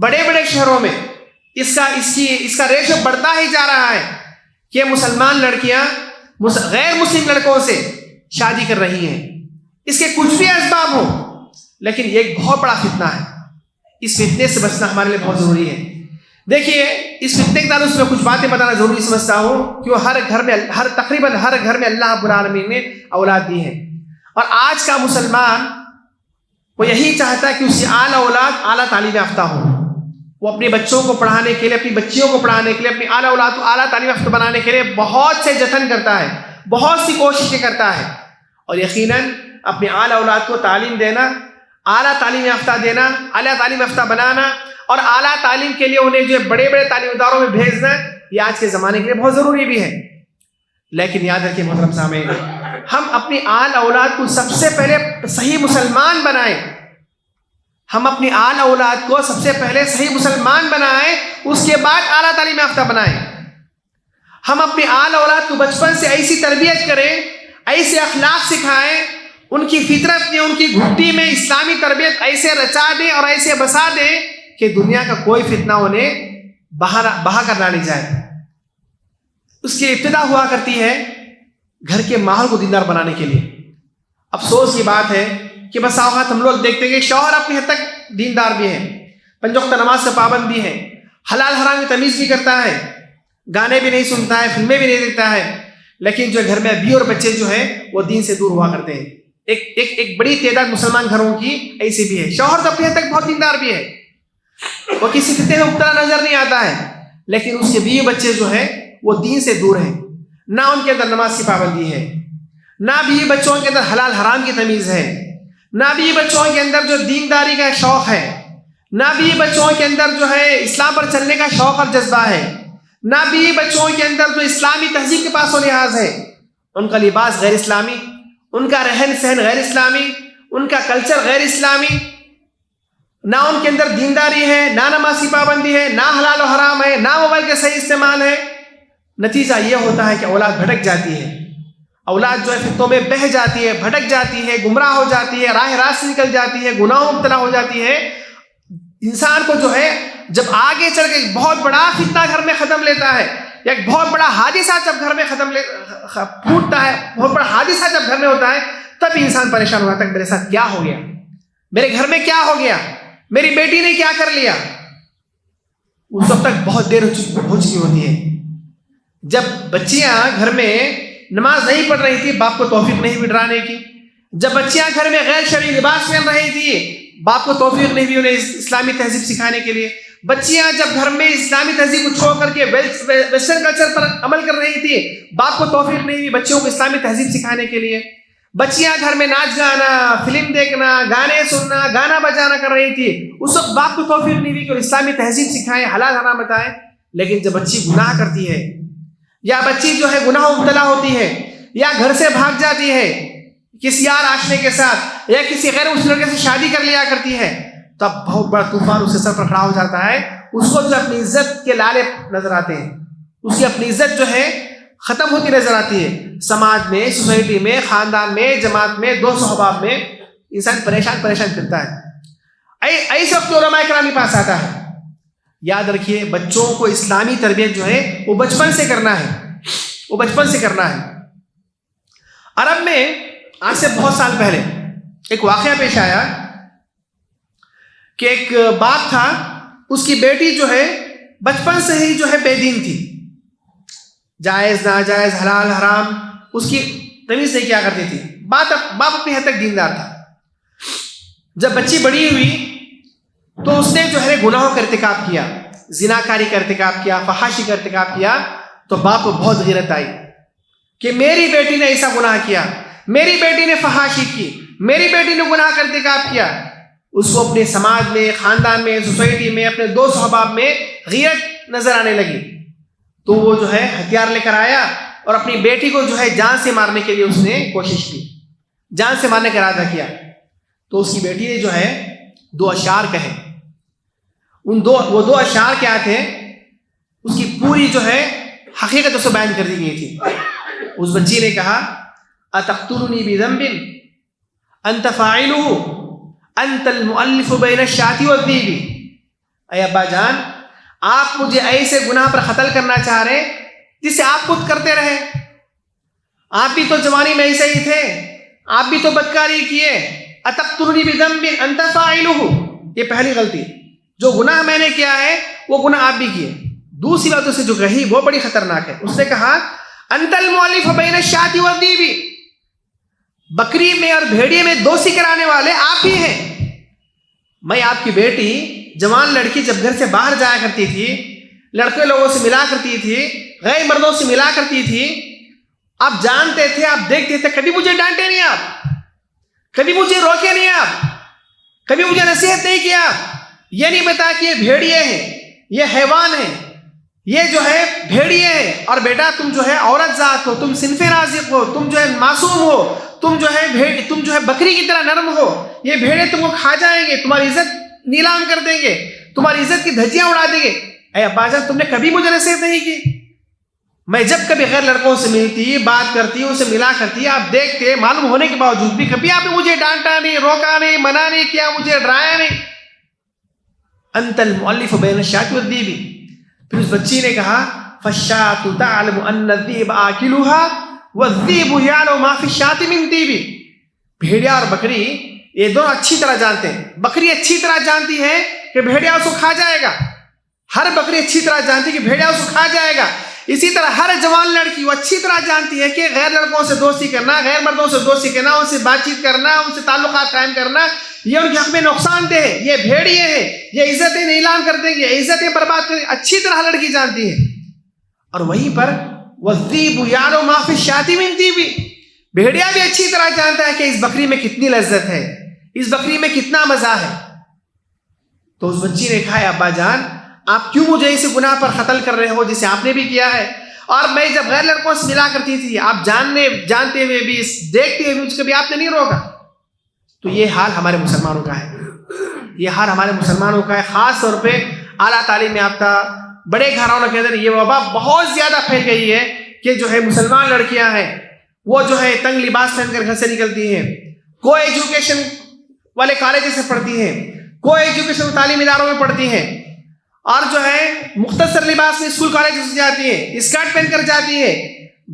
بڑے بڑے شہروں میں اس کا ریشو بڑھتا ہی جا رہا ہے کہ مسلمان لڑکیاں غیر مسلم لڑکوں سے شادی کر رہی ہیں. اس کے کچھ بھی اسباب ہوں لیکن یہ ایک بہت بڑا فتنہ ہے. اس فتنے سے بچنا ہمارے لیے بہت ضروری ہے. دیکھیے اس فتنے کے تعلق سے کچھ باتیں بتانا ضروری سمجھتا ہوں کہ تقریباً ہر گھر میں اللہ رب العالمین نے اولاد دی ہے، اور آج کا مسلمان وہ یہی چاہتا ہے کہ اس کی اعلیٰ اولاد اعلیٰ تعلیم یافتہ ہو. وہ اپنے بچوں کو پڑھانے کے لیے، اپنی بچیوں کو پڑھانے کے لیے، اپنی اعلیٰ اولاد کو اعلیٰ تعلیم یافتہ بنانے کے لیے بہت سے جتن کرتا ہے، بہت سی کوششیں کرتا ہے، اور یقیناً اپنی اعلیٰ اولاد کو تعلیم دینا، اعلیٰ تعلیم یافتہ دینا، اعلیٰ تعلیم یافتہ بنانا اور اعلیٰ تعلیم کے لیے انہیں جو بڑے بڑے تعلیم اداروں میں بھیجنا، یہ آج کے زمانے کے لیے بہت ضروری بھی ہے۔ لیکن یاد رکھیے محترم سامعین، ہم اپنی اعلیٰ اولاد کو سب سے پہلے صحیح مسلمان بنائیں، ہم اپنی اعلیٰ اولاد کو سب سے پہلے صحیح مسلمان بنائیں، اس کے بعد اعلیٰ تعلیم یافتہ بنائیں۔ ہم اپنی اعلیٰ اولاد کو بچپن سے ایسی تربیت کریں، ایسے اخلاق سکھائیں، ان کی فطرت میں، ان کی گھٹی میں اسلامی تربیت ایسے رچا دیں اور ایسے بسا دیں کہ دنیا کا کوئی فتنہ انہیں بہا کر نہ لے جائے۔ اس کی ابتدا ہوا کرتی ہے گھر کے ماحول کو دیندار بنانے کے لیے۔ افسوس کی بات ہے کہ بس اوقات ہم لوگ دیکھتے ہیں کہ شوہر اپنی حد تک دیندار بھی ہے، پنج وقت نماز کا پابند بھی ہے، حلال حرام کی تمیز بھی کرتا ہے، گانے بھی نہیں سنتا ہے، فلمیں بھی نہیں دیکھتا ہے، لیکن جو گھر میں بیوی اور بچے جو ہیں وہ دین سے دور ہوا کرتے ہیں۔ ایک بڑی تعداد مسلمان گھروں کی ایسی بھی ہے، شوہر تو اپنی حد تک بہت دیندار بھی ہے، وہ کسی فتنے میں مبتلا نظر نہیں آتا ہے، لیکن اس کے بیوی بچے جو ہیں وہ دین سے دور ہیں، نہ ان کے اندر نماز کی پابندی ہے، نہ بیوی بچوں کے اندر حلال حرام کی تمیز ہے، نہ بیوی بچوں کے اندر جو دینداری کا شوق ہے، نہ بیوی بچوں کے اندر جو ہے اسلام پر چلنے کا شوق اور جذبہ ہے، نہ بیوی بچوں کے اندر جو اسلامی تہذیب کے پاس و لحاظ ہے۔ ان کا لباس غیر اسلامی، ان کا رہن سہن غیر اسلامی، ان کا کلچر غیر اسلامی، نہ ان کے اندر دینداری ہے، نہ نماز کی پابندی ہے، نہ حلال و حرام ہے، نہ موبائل کا صحیح استعمال ہے۔ نتیجہ یہ ہوتا ہے کہ اولاد بھٹک جاتی ہے، اولاد جو ہے فتنوں میں بہہ جاتی ہے، بھٹک جاتی ہے، گمراہ ہو جاتی ہے، راہ راست سے نکل جاتی ہے، گناہوں میں مبتلا ہو جاتی ہے۔ انسان کو جو ہے جب آگے چل کے ایک بہت بڑا فتنہ گھر میں ختم لیتا ہے، یا ایک بہت بڑا حادثہ جب گھر میں پھوٹتا ہے، بہت بڑا حادثہ جب گھر میں ہوتا ہے، تب انسان پریشان ہو جاتا ہے کہ میرے ساتھ کیا ہو گیا، میرے گھر میں کیا ہو گیا، میری بیٹی نے کیا کر لیا۔ اس وقت تک بہت دیر ہو چکی ہوتی ہے۔ جب بچیاں گھر میں نماز نہیں پڑھ رہی تھی، باپ کو توفیق نہیں ہوئی ڈرانے کی۔ جب بچیاں گھر میں غیر شرعی لباس پہن رہی تھی، باپ کو توفیق نہیں ہوئی انہیں اسلامی تہذیب سکھانے کے لیے۔ بچیاں جب گھر میں اسلامی تہذیب کو چھوڑ کر کے ویسٹرن کلچر پر عمل کر رہی تھی، باپ کو توفیق نہیں ہوئی بچوں کو اسلامی تہذیب سکھانے کے لیے۔ بچیاں گھر میں ناچ گانا، فلم دیکھنا، گانے سننا، گانا بجانا کر رہی تھی، اس وقت باپ کو توفیق نہیں ہوئی کہ اسلامی تہذیب سکھائیں، حلال حرام بتائیں۔ لیکن جب بچی گناہ کرتی ہے، یا بچی جو ہے گناہ مبتلا ہوتی ہے، یا گھر سے بھاگ جاتی ہے کسی یار آشنے کے ساتھ، یا کسی غیر مسلم لڑکے سے شادی کر لیا کرتی ہے، تب بہت بڑا طوفان اس کے سر پر کھڑا ہو جاتا ہے۔ اس کو جو اپنی عزت کے لالے نظر آتے ہیں، اس کی اپنی عزت جو ہے ختم ہوتی نظر آتی ہے۔ سماج میں، سوسائٹی میں، خاندان میں، جماعت میں، دوست و احباب میں انسان پریشان پھرتا ہے۔ ایسے وقت علماء کرام کے پاس آتا ہے۔ یاد رکھیے، بچوں کو اسلامی تربیت جو ہے وہ بچپن سے کرنا ہے، وہ بچپن سے کرنا ہے۔ عرب میں آج سے بہت سال پہلے ایک واقعہ پیش آیا کہ ایک باپ تھا، اس کی بیٹی جو ہے بچپن سے ہی جو ہے بے دین تھی، جائز ناجائز حلال حرام اس کی تمیز نہیں کیا کرتی تھی۔ باپ اپنی حد تک دیندار تھا۔ جب بچی بڑی ہوئی تو اس نے جو ہے گناہوں کا ارتکاب کیا، زناکاری کا ارتکاب کیا، فحاشی کا ارتکاب کیا، تو باپ کو بہت غیرت آئی کہ میری بیٹی نے ایسا گناہ کیا، میری بیٹی نے فحاشی کی، میری بیٹی نے گناہ کا ارتکاب کیا۔ اس کو اپنے سماج میں، خاندان میں، سوسائٹی میں، اپنے دوست احباب میں غیرت نظر آنے لگی۔ تو وہ جو ہے ہتھیار لے کر آیا اور اپنی بیٹی کو جو ہے جان سے مارنے کے لیے اس نے کوشش کی، جان سے مارنے کا ارادہ کیا۔ تو اس کی بیٹی نے جو ہے 2 اشعار کہے۔ وہ 2 اشعار کیا تھے، اس کی پوری جو ہے حقیقت اسے بیان کر دی گئی تھی۔ اس بچی نے کہا، اتقتلنی بذنب انت فاعلہ انت المؤلف بین الشاة والذیب۔ اے ابا جان، آپ مجھے ایسے گناہ پر قتل کرنا چاہ رہے جسے آپ خود کرتے رہے۔ آپ بھی تو جوانی میں ایسے ہی تھے، آپ بھی تو بدکاری کیے۔ اتقتلنی بذنب انت فاعلہ، یہ پہلی غلطی۔ جو گناہ میں نے کیا ہے وہ گناہ آپ بھی کیے۔ دوسری بات اسے جو کہی وہ بڑی خطرناک ہے۔ اس نے کہا، انت المؤلف بین الشاة والذیب، بکری میں اور بھیڑیے میں دوستی کرانے والے آپ ہی ہیں۔ میں آپ کی بیٹی جوان لڑکی جب گھر سے باہر جایا کرتی تھی، لڑکے لوگوں سے ملا کرتی تھی، غیر مردوں سے ملا کرتی تھی، آپ جانتے تھے، آپ دیکھتے تھے، کبھی مجھے ڈانٹے نہیں آپ، کبھی مجھے روکے نہیں آپ، کبھی مجھے نصیحت نہیں کیا، یہ نہیں بتا کہ یہ بھیڑیے ہیں، یہ حیوان ہیں، یہ جو ہے بھیڑیے ہیں، اور بیٹا تم جو ہے عورت ذات ہو، تم صنف رازق ہو، تم جو ہے معصوم ہو، تم جو ہے بکری کی طرح نرم ہو، یہ بھیڑے تم کو کھا جائیں گے، تمہاری عزت نیلام کر دیں گے، تمہاری عزت کی دھجیاں اڑا دیں گے۔ اے ابا جان، تم نے کبھی مجھے نصیحت نہیں کی؟ میں جب کبھی غیر لڑکوں سے ملتی، بات کرتی، ان سے ملا کرتی، آپ دیکھتے، معلوم ہونے کے باوجود بھی کبھی آپ نے مجھے ڈانٹا نہیں، روکا نہیں، منع نہیں کیا، مجھے ڈرایا نہیں۔ انت المؤلف بین الشاة والذیب۔ پھر اس بچی نے کہا فالشاة تعلم ان الذیب آکلها والذیب یعلم ما فی الشاة من طیب۔ بھیڑیا اور بکری یہ دونوں اچھی طرح جانتے ہیں، بکری اچھی طرح جانتی ہے کہ بھیڑیا اس کو کھا جائے گا، ہر بکری اچھی طرح جانتی ہے کہ بھیڑیا اس کو کھا جائے گا۔ اسی طرح ہر جوان لڑکی وہ اچھی طرح جانتی ہے کہ غیر لڑکوں سے دوستی کرنا، غیر مردوں سے دوستی کرنا، ان سے بات چیت کرنا، ان سے تعلقات قائم کرنا، یہ ان کے حق میں نقصان دہ ہے، یہ بھیڑیے ہیں، یہ عزتیں نیلام کر دیں گے، عزتیں برباد کر دیں گے، اچھی طرح لڑکی جانتی ہے۔ اور وہیں پر وَالذِّئْبُ يَعْلَمُ مَا فِي الشَّاةِ مِن طِيبٍ، بھیڑیا بھی اچھی طرح جانتا ہے کہ اس بکری میں کتنی لذت ہے، اس بکری میں کتنا مزہ ہے۔ تو اس بچی نے کہا ابا جان، آپ کیوں مجھے اس گناہ پر قتل کر رہے ہو جسے آپ نے بھی کیا ہے؟ اور میں جب غیر لڑکوں سے ملا کرتی تھی، آپ جانتے ہوئے بھی، دیکھتے ہوئے بھی، کبھی آپ نے نہیں روکا۔ تو یہ حال ہمارے مسلمانوں کا ہے، یہ حال ہمارے مسلمانوں کا ہے، خاص طور پہ اعلیٰ تعلیم یافتہ بڑے گھرانوں کے اندر یہ وبا بہت زیادہ پھیل گئی ہے کہ جو ہے مسلمان لڑکیاں ہیں وہ جو ہے تنگ لباس پہن کر گھر سے نکلتی ہیں، کو ایجوکیشن والے کالجز سے پڑھتی ہیں، کو ایجوکیشن تعلیمی اداروں میں پڑھتی ہیں، اور جو ہے مختصر لباس میں اسکول کالج سے جاتی ہے، اسکرٹ پہن کر جاتی ہے۔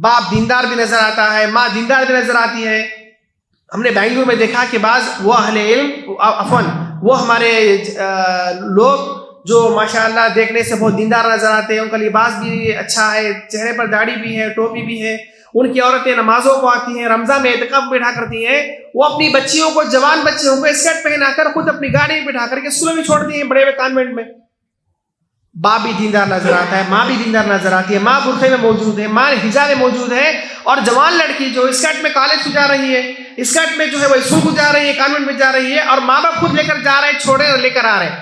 باپ دیندار بھی نظر آتا ہے، ماں دیندار بھی نظر آتی ہے۔ ہم نے بنگلور میں دیکھا کہ بعض وہ اہل علم، وہ ہمارے لوگ جو ماشاءاللہ دیکھنے سے بہت دیندار نظر آتے ہیں، ان کا لباس بھی اچھا ہے، چہرے پر داڑھی بھی ہے، ٹوپی بھی ہے، ان کی عورتیں نمازوں کو آتی ہیں، رمضان میں اعتکاف بیٹھا کرتی ہیں، وہ اپنی بچیوں کو، جوان بچیوں کو اسکرٹ پہنا کر خود اپنی گاڑی میں بٹھا کر کے اسکولوں میں چھوڑتی ہیں، بڑے بڑے کانوینٹ میں۔ باپ بھی دیندار نظر آتا ہے، ماں بھی دیندار نظر آتی ہے، ماں برقعے میں موجود ہے، ماں حجاب میں موجود ہے، اور جوان لڑکی جو اسکرٹ میں کالج کو جا رہی ہے، اسکرٹ میں جو ہے وہ اسکول کو جا رہی ہے، کانوینٹ میں جا رہی ہے، اور ماں باپ خود لے کر جا رہے ہیں، چھوڑے اور لے کر آ رہے ہیں،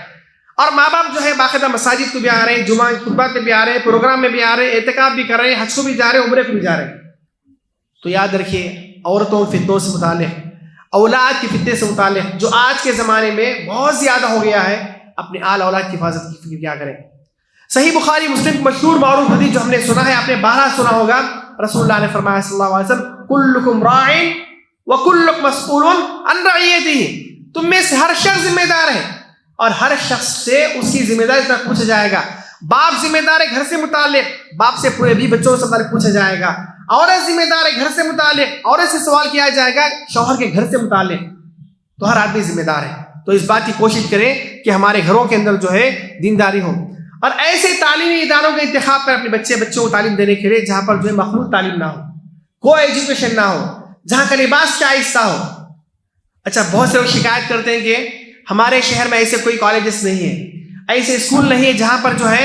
اور ماں باپ جو ہے باقاعدہ مساجد کو بھی آ رہے ہیں، جمعہ خطبات میں بھی آ رہے ہیں، پروگرام میں بھی آ رہے ہیں، اعتکاف بھی کر رہے ہیں، حج کو بھی جا رہے ہیں، عمرے کو بھی جا رہے ہیں۔ تو یاد رکھیے، عورتوں فتنوں سے متعلق، اولاد کی فتنے سے متعلق جو آج کے زمانے میں بہت زیادہ ہو گیا ہے، اپنے آل اولاد کی حفاظت کی فکر کیا کریں۔ صحیح بخاری مسلم کی مشہور معروف حدیث جو ہم نے سنا ہے، آپ نے بارہا سنا ہوگا، رسول اللہ نے فرمایا صلی اللہ علیہ وسلم کلکم راع وکلکم مسئول عن رعیتہ، تم میں سے ہر شخص ذمہ دار ہے اور ہر شخص سے اس کی ذمہ داری تک پوچھا جائے گا۔ باپ ذمہ دار ہے گھر سے متعلق، باپ سے پورے بھی بچوں سے متعلق پوچھا جائے گا۔ عورت ذمہ دار ہے گھر سے متعلق، عورت سے سوال کیا جائے گا شوہر کے گھر سے متعلق۔ تو ہر آدمی ذمہ دار ہے۔ تو اس بات کی کوشش کریں کہ ہمارے گھروں کے اندر جو ہے دینداری ہو، اور ایسے تعلیمی اداروں کا انتخاب کریں اپنے بچوں کو تعلیم دینے کے لیے جہاں پر جو ہے مخلوط تعلیم نہ ہو، کوئی ایجوکیشن نہ ہو، جہاں کا لباس شائستہ ہو۔ اچھا، بہت سے لوگ شکایت کرتے ہیں کہ ہمارے شہر میں ایسے کوئی کالجز نہیں ہے، ایسے اسکول نہیں ہے جہاں پر جو ہے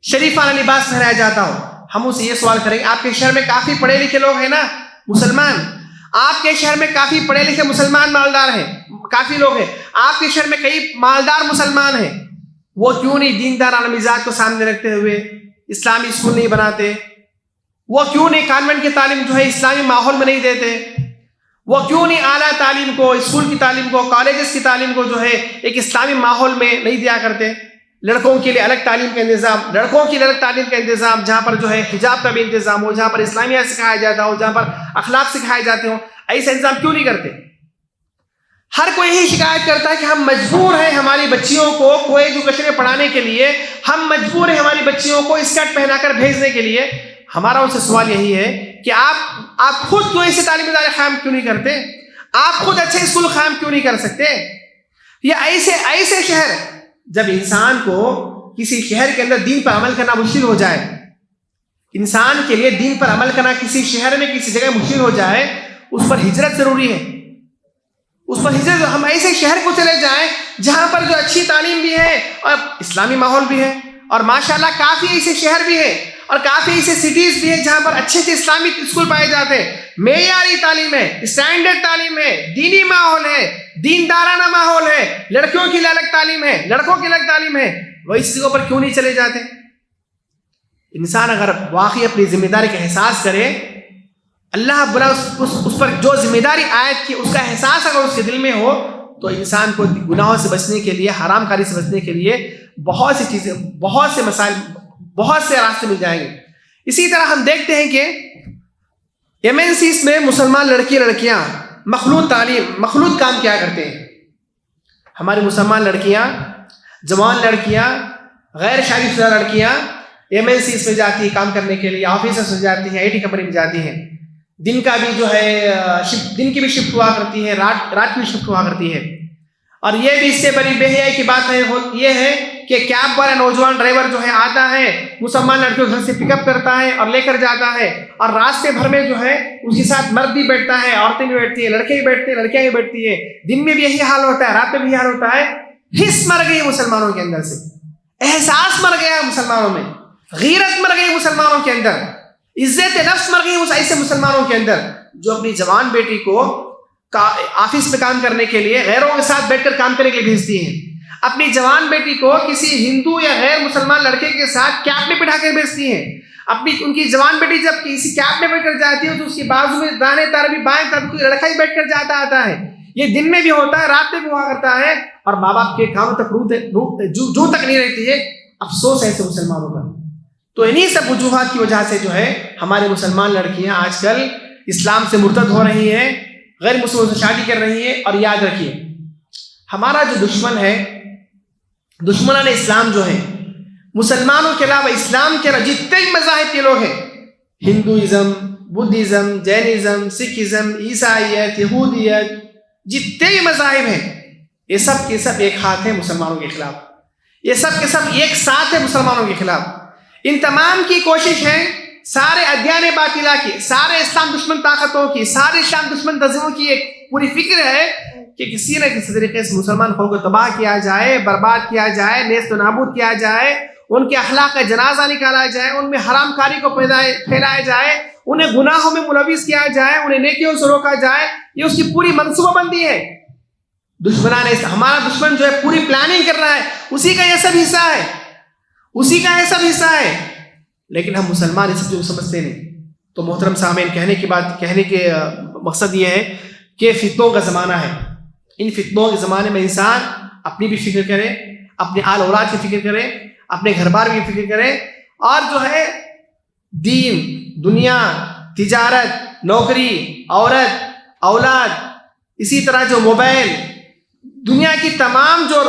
شریفانہ لباس پہنایا جاتا ہو۔ ہم اسے یہ سوال کریں گے، آپ کے شہر میں کافی پڑھے لکھے لوگ ہیں نا، مسلمان، آپ کے شہر میں کافی پڑھے لکھے مسلمان مالدار ہیں، کافی لوگ ہیں، آپ کے شہر میں کئی مالدار مسلمان ہیں، وہ کیوں نہیں دیندارانہ مزاج کو سامنے رکھتے ہوئے اسلامی اسکول نہیں بناتے؟ وہ کیوں نہیں کانوینٹ کی تعلیم جو ہے اسلامی ماحول میں نہیں دیتے؟ وہ کیوں نہیں اعلیٰ تعلیم کو، اسکول کی تعلیم کو، کالجز کی تعلیم کو جو ہے ایک اسلامی ماحول میں نہیں دیا کرتے؟ لڑکوں کے لیے الگ تعلیم کا انتظام، لڑکوں کے لیے الگ تعلیم کا انتظام، جہاں پر جو ہے حجاب کا بھی انتظام ہو، جہاں پر اسلامیات سکھایا جاتا ہو، جہاں پر اخلاق سکھائے جاتے ہوں، ایسا انتظام کیوں نہیں کرتے؟ ہر کوئی یہی شکایت کرتا ہے کہ ہم مجبور ہیں ہماری بچیوں کو کوئی ایجوکیشن میں پڑھانے کے لیے، ہم مجبور ہیں ہماری بچیوں کو اسکرٹ پہنا کر بھیجنے کے لیے۔ ہمارا ان سے سوال یہی ہے کہ آپ خود جو ایسے تعلیمی ادارے قائم کیوں نہیں کرتے؟ آپ خود اچھے اسکول قائم کیوں نہیں کر سکتے؟ یا ایسے شہر، جب انسان کو کسی شہر کے اندر دین پر عمل کرنا مشکل ہو جائے، انسان کے لیے دین پر عمل کرنا کسی شہر میں کسی جگہ مشکل ہو جائے، اس پر ہجرت ضروری ہے۔ اس پر ہجرت، ہم ایسے شہر کو چلے جائیں جہاں پر جو اچھی تعلیم بھی ہے اور اسلامی ماحول بھی ہے، اور ماشاءاللہ کافی ایسے شہر بھی ہیں اور کافی ایسے سٹیز بھی ہیں جہاں پر اچھے سے اسلامک اسکول پائے جاتے ہیں، معیاری تعلیم ہے، اسٹینڈرڈ تعلیم ہے، دینی ماحول ہے، دیندارانہ ماحول ہے، لڑکیوں کے لیے الگ تعلیم ہے، لڑکوں کے الگ تعلیم ہے، وہ اس جگہوں پر کیوں نہیں چلے جاتے؟ انسان اگر واقعی اپنی ذمہ داری کا احساس کرے، اللہ بنا اس پر جو ذمہ داری عائد کی، اس کا احساس اگر اس کے دل میں ہو، تو انسان کو گناہوں سے بچنے کے لیے، حرام کاری سے بچنے کے لیے بہت سی چیزیں، بہت سے مسائل، بہت سے راستے مل جائیں گے۔ اسی طرح ہم دیکھتے ہیں کہ MNCs میں مسلمان لڑکیاں مخلوط تعلیم، مخلوط کام کیا کرتے ہیں۔ ہماری مسلمان لڑکیاں، جوان لڑکیاں، غیر شادی شدہ لڑکیاں MNCs میں جاتی ہیں کام کرنے کے لیے، آفیسز میں جاتی ہیں، IT کمپنی میں جاتی ہیں، دن کا بھی جو ہے دن کی بھی شفٹ ہوا کرتی ہے، رات کی بھی شفٹ ہوا کرتی ہے۔ اور یہ بھی اس سے بڑی بے حیائی کی بات ہے، یہ ہے کہ کیب والا نوجوان ڈرائیور جو ہے آتا ہے، مسلمان لڑکیوں گھر سے پک اپ کرتا ہے اور لے کر جاتا ہے، اور راستے بھر میں جو ہے اس کے ساتھ مرد بھی بیٹھتا ہے، عورتیں بھی بیٹھتی ہیں، لڑکے بھی بیٹھتے ہیں، لڑکیاں بھی بیٹھتی ہیں، دن میں بھی یہی حال ہوتا ہے، رات میں بھی یہی حال ہوتا ہے۔ حس مر گئی مسلمانوں کے اندر سے، احساس مر گیا مسلمانوں میں، غیرت مر گئی مسلمانوں کے اندر، عزت نفس مر گئی اس ایسے مسلمانوں کے اندر جو اپنی جوان بیٹی کو آفس میں کام کرنے کے لیے، غیروں کے ساتھ بیٹھ کر کام کرنے کے لیے بھیجتی ہیں، اپنی جوان بیٹی کو کسی ہندو یا غیر مسلمان لڑکے کے ساتھ کیب میں بٹھا کر بھیجتی ہیں۔ ان کی جوان بیٹی جب کسی کیب میں بیٹھ کر جاتی ہے تو اس کے بازو میں دانے طرف بائیں طرف کوئی لڑکا ہی بیٹھ کر جاتا آتا ہے۔ یہ دن میں بھی ہوتا ہے، رات میں بھی ہوا کرتا ہے، اور ماں باپ کے کاموں تک جو تک نہیں رہتی ہے۔ افسوس ہے ایسے مسلمانوں کا۔ تو انہی سب وجوہات کی وجہ سے جو ہے ہماری مسلمان لڑکیاں آج کل اسلام سے مرتد ہو رہی ہیں، غیر مسلموں سے شادی کر رہی ہیں۔ اور یاد رکھیے، ہمارا جو دشمن ہے، دشمنان اسلام جو ہے، مسلمانوں کے علاوہ اسلام کے جتنے مذاہب کے لوگ ہیں، ہندوازم، بدھزم، جینزم، سکھزم، عیسائیت، یہودیت، جتنے بھی مذاہب ہیں، یہ سب کے سب ایک ہاتھ ہیں مسلمانوں کے خلاف، یہ سب کے سب ایک ساتھ ہیں مسلمانوں کے خلاف۔ ان تمام کی کوشش ہے، سارے ادیان باطلہ کی، سارے اسلام دشمن طاقتوں کی، سارے اسلام دشمن تنظیموں کی ایک پوری فکر ہے کہ کسی نہ کسی طریقے سے مسلمان قوم کو تباہ کیا جائے، برباد کیا جائے، نیست و نابود کیا جائے، ان کے اخلاق کا جنازہ نکالا جائے، ان میں حرام کاری کو پھیلایا جائے، انہیں گناہوں میں ملوث کیا جائے، انہیں نیکیوں سے روکا جائے۔ یہ اس کی پوری منصوبہ بندی ہے۔ دشمنان ہمارا دشمن جو ہے پوری پلاننگ کر رہا ہے، اسی کا یہ سب حصہ ہے، اسی کا یہ سب حصہ ہے۔ لیکن ہم مسلمان اس کو سمجھتے نہیں۔ تو محترم سامعین، کہنے کے مقصد یہ ہے کہ فتنوں کا زمانہ ہے۔ ان فتنوں کے زمانے میں انسان اپنی بھی فکر کرے، اپنے آل اولاد کی فکر کرے، اپنے گھر بار کی فکر کرے، اور جو ہے دین، دنیا، تجارت، نوکری، عورت، اولاد، اسی طرح جو موبائل، دنیا کی تمام جو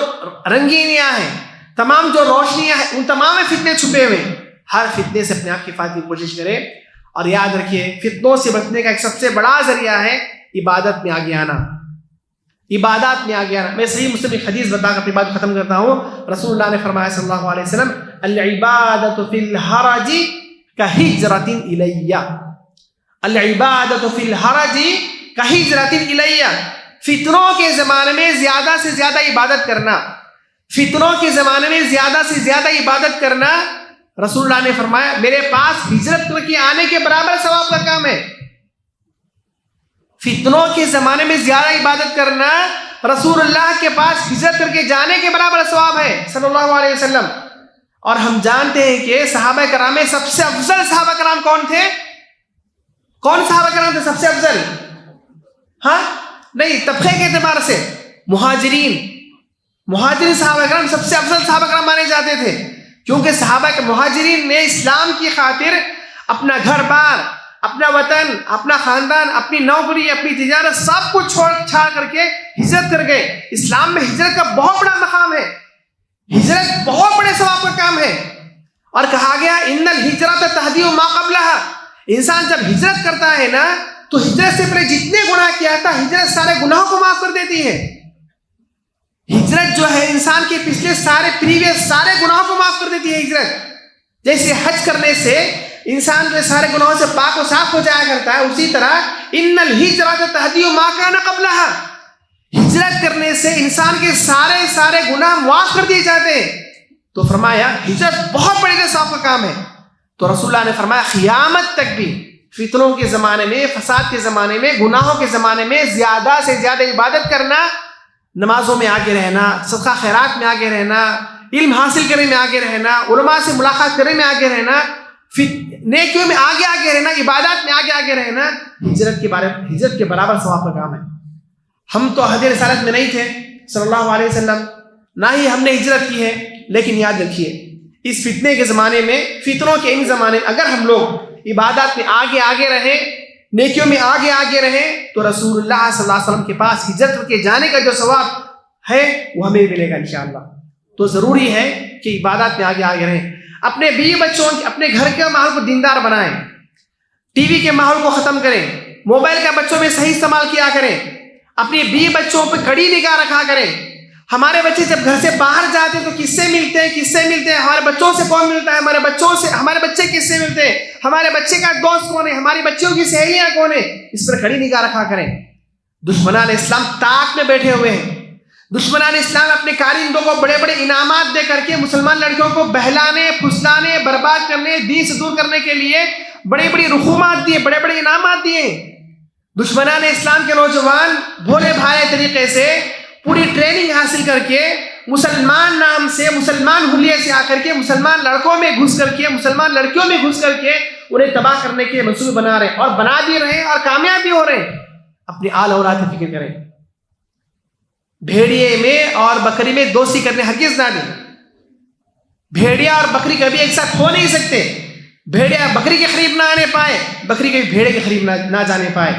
رنگینیاں ہیں، تمام جو روشنیاں ہیں، ان تمام میں فتنے چھپے ہوئے ہیں۔ ہر فتنے سے اپنے آپ کی حفاظت کی کوشش کرے، اور یاد رکھیے فتنوں سے بچنے کا ایک سب سے بڑا ذریعہ ہے عبادت میں آگے آنا، عبادات میں آگے آنا۔ میں صحیح مسلم کی حدیث بتا کر اپنی بات ختم کرتا ہوں۔ رسول اللہ نے فرمایا صلی اللہ علیہ وسلم، العبادۃ فی الحرج کہجرۃ الی، العبادۃ فی الحرج کہجرۃ الی، فتنوں کے زمانے میں زیادہ سے زیادہ عبادت کرنا، فتنوں کے زمانے میں زیادہ سے زیادہ عبادت کرنا، رسول اللہ نے فرمایا میرے پاس ہجرت کر کے آنے کے برابر ثواب کا کام ہے۔ فتنوں کے زمانے میں زیادہ عبادت کرنا رسول اللہ کے پاس ہجرت کر کے جانے کے برابر ثواب ہے صلی اللہ علیہ وسلم۔ اور ہم جانتے ہیں کہ صحابہ کرام میں سب سے افضل صحابہ کرام کون تھے؟ کون صحابہ کرام تھے سب سے افضل؟ ہاں نہیں، طبقے کے اعتبار سے مہاجرین صحابہ کرام سب سے افضل صحابہ کرام مانے جاتے تھے، کیونکہ صحابہ کے مہاجرین نے اسلام کی خاطر اپنا گھر بار، اپنا وطن، اپنا خاندان، اپنی نوکری، اپنی تجارت، سب کچھ چھوڑ چھاڑ کر کے ہجرت کر گئے۔ اسلام میں ہجرت کا بہت بڑا مقام ہے، ہجرت بہت بڑے ثواب کا کام ہے۔ اور کہا گیا ان الہجرۃ تہدی ما قبلھا، انسان جب ہجرت کرتا ہے نا تو ہجرت سے پہلے جتنے گناہ کیا تھا ہجرت سارے گناہوں کو معاف کر دیتی ہے۔ ہجرت جو ہے انسان کے پچھلے سارے گناہوں کو معاف کر دیتی ہے ہجرت۔ جیسے حج کرنے سے انسان جو سارے گناہوں سے پاک و صاف ہو جایا کرتا ہے، اسی طرح ان الہجرۃ تہدی ما کان قبلھا، ہجرت کرنے سے انسان کے سارے گناہ معاف کر دیے جاتے ہیں. تو فرمایا ہجرت بہت بڑے ثواب کا کام ہے. تو رسول اللہ نے فرمایا قیامت تک بھی فتنوں کے زمانے میں، فساد کے زمانے میں، گناہوں کے زمانے میں زیادہ سے زیادہ عبادت کرنا، نمازوں میں آگے رہنا، صدقہ خیرات میں آگے رہنا، علم حاصل کرنے میں آگے رہنا، علماء سے ملاقات کرنے میں آگے رہنا، نیکیوں میں آگے رہنا، عبادات میں آگے رہنا، ہجرت کے برابر ثواب کا کام ہے. ہم تو عہد رسالت میں نہیں تھے صلی اللہ علیہ وسلم، نہ ہی ہم نے ہجرت کی ہے، لیکن یاد رکھیے اس فتنے کے زمانے میں، فتنوں کے ان زمانے میں اگر ہم لوگ عبادات میں آگے رہیں، نیکیوں میں آگے رہیں، تو رسول اللہ صلی اللہ علیہ وسلم کے پاس ہجرت کے جانے کا جو ثواب ہے وہ ہمیں ملے گا انشاءاللہ. تو ضروری ہے کہ عبادات میں آگے رہیں. اپنے بیوی بچوں، اپنے گھر کے ماحول کو دیندار بنائیں، ٹی وی کے ماحول کو ختم کریں، موبائل کا بچوں میں صحیح استعمال کیا کریں، اپنی بیوی بچوں پہ کڑی نگاہ رکھا کریں. ہمارے بچے جب گھر سے باہر جاتے ہیں تو کس سے ملتے ہیں؟ ہمارے بچوں سے کون ملتا ہے؟ ہمارے بچے کس سے ملتے ہیں؟ ہمارے بچے کا دوست کون ہے؟ ہماری بچیوں کی سہیلیاں کون ہیں؟ اس پر کڑی نگاہ رکھا کریں. دشمنان اسلام طاق میں بیٹھے ہوئے ہیں. دشمنان اسلام اپنے کارندوں کو بڑے انعامات دے کر کے مسلمان لڑکیوں کو بہلانے، پھسلانے، برباد کرنے، دین سے دور کرنے کے لیے بڑی رسومات دیے، بڑے انعامات دیے. دشمنان اسلام کے نوجوان بھولے بھالے طریقے سے پوری ٹریننگ حاصل کر کے مسلمان نام سے، مسلمان حلیے سے آ کر کے مسلمان لڑکوں میں گھس کر کے، مسلمان لڑکیوں میں گھس کر کے انہیں تباہ کرنے کے منصوبے بنا رہے ہیں، اور بنا بھی رہے ہیں اور کامیاب بھی ہو رہے ہیں. اپنی آل اولاد کی فکر کریں. بھیڑیے میں اور بکری میں دوستی کرنے ہرگز نہ دیں. بھیڑیا اور بکری کبھی ایک ساتھ ہو نہیں سکتے. بھیڑیا بکری کے قریب نہ آنے پائے، بکری کبھی بھیڑے کے قریب نہ جانے پائے.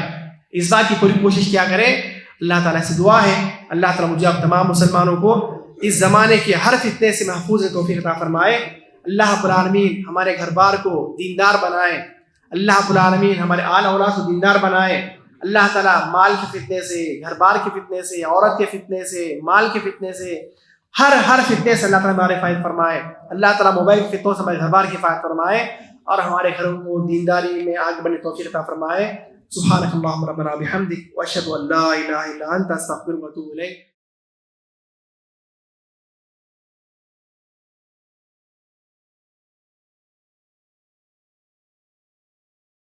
اس بات کی پوری کوشش کیا کریں. اللہ تعالیٰ سے دعا ہے اللہ تعالیٰ مجھے آپ تمام مسلمانوں کو اس زمانے کے ہر فتنے سے محفوظ توفیق عطا فرمائے. اللہ رب العالمین ہمارے گھر بار کو دیندار بنائے. اللہ رب العالمین ہمارے آل اولاد کو دیندار بنائے. اللہ تعالیٰ مال کے فتنے سے، گھر بار کے فتنے سے، عورت کے فتنے سے، مال کے فتنے سے، ہر فتنے سے اللہ تعالیٰ ہمارے حفاظت فرمائے. اللہ تعالیٰ موبائل کے فتنوں سے ہمارے گھر بار کی حفاظت فرمائے اور ہمارے گھروں کو دینداری میں آگے بڑھنے توفیق عطا فرمائے. سبحانک اللہم ربنا بحمدک واشہد ان لا الہ الا انت استغفرک واتوب الیک.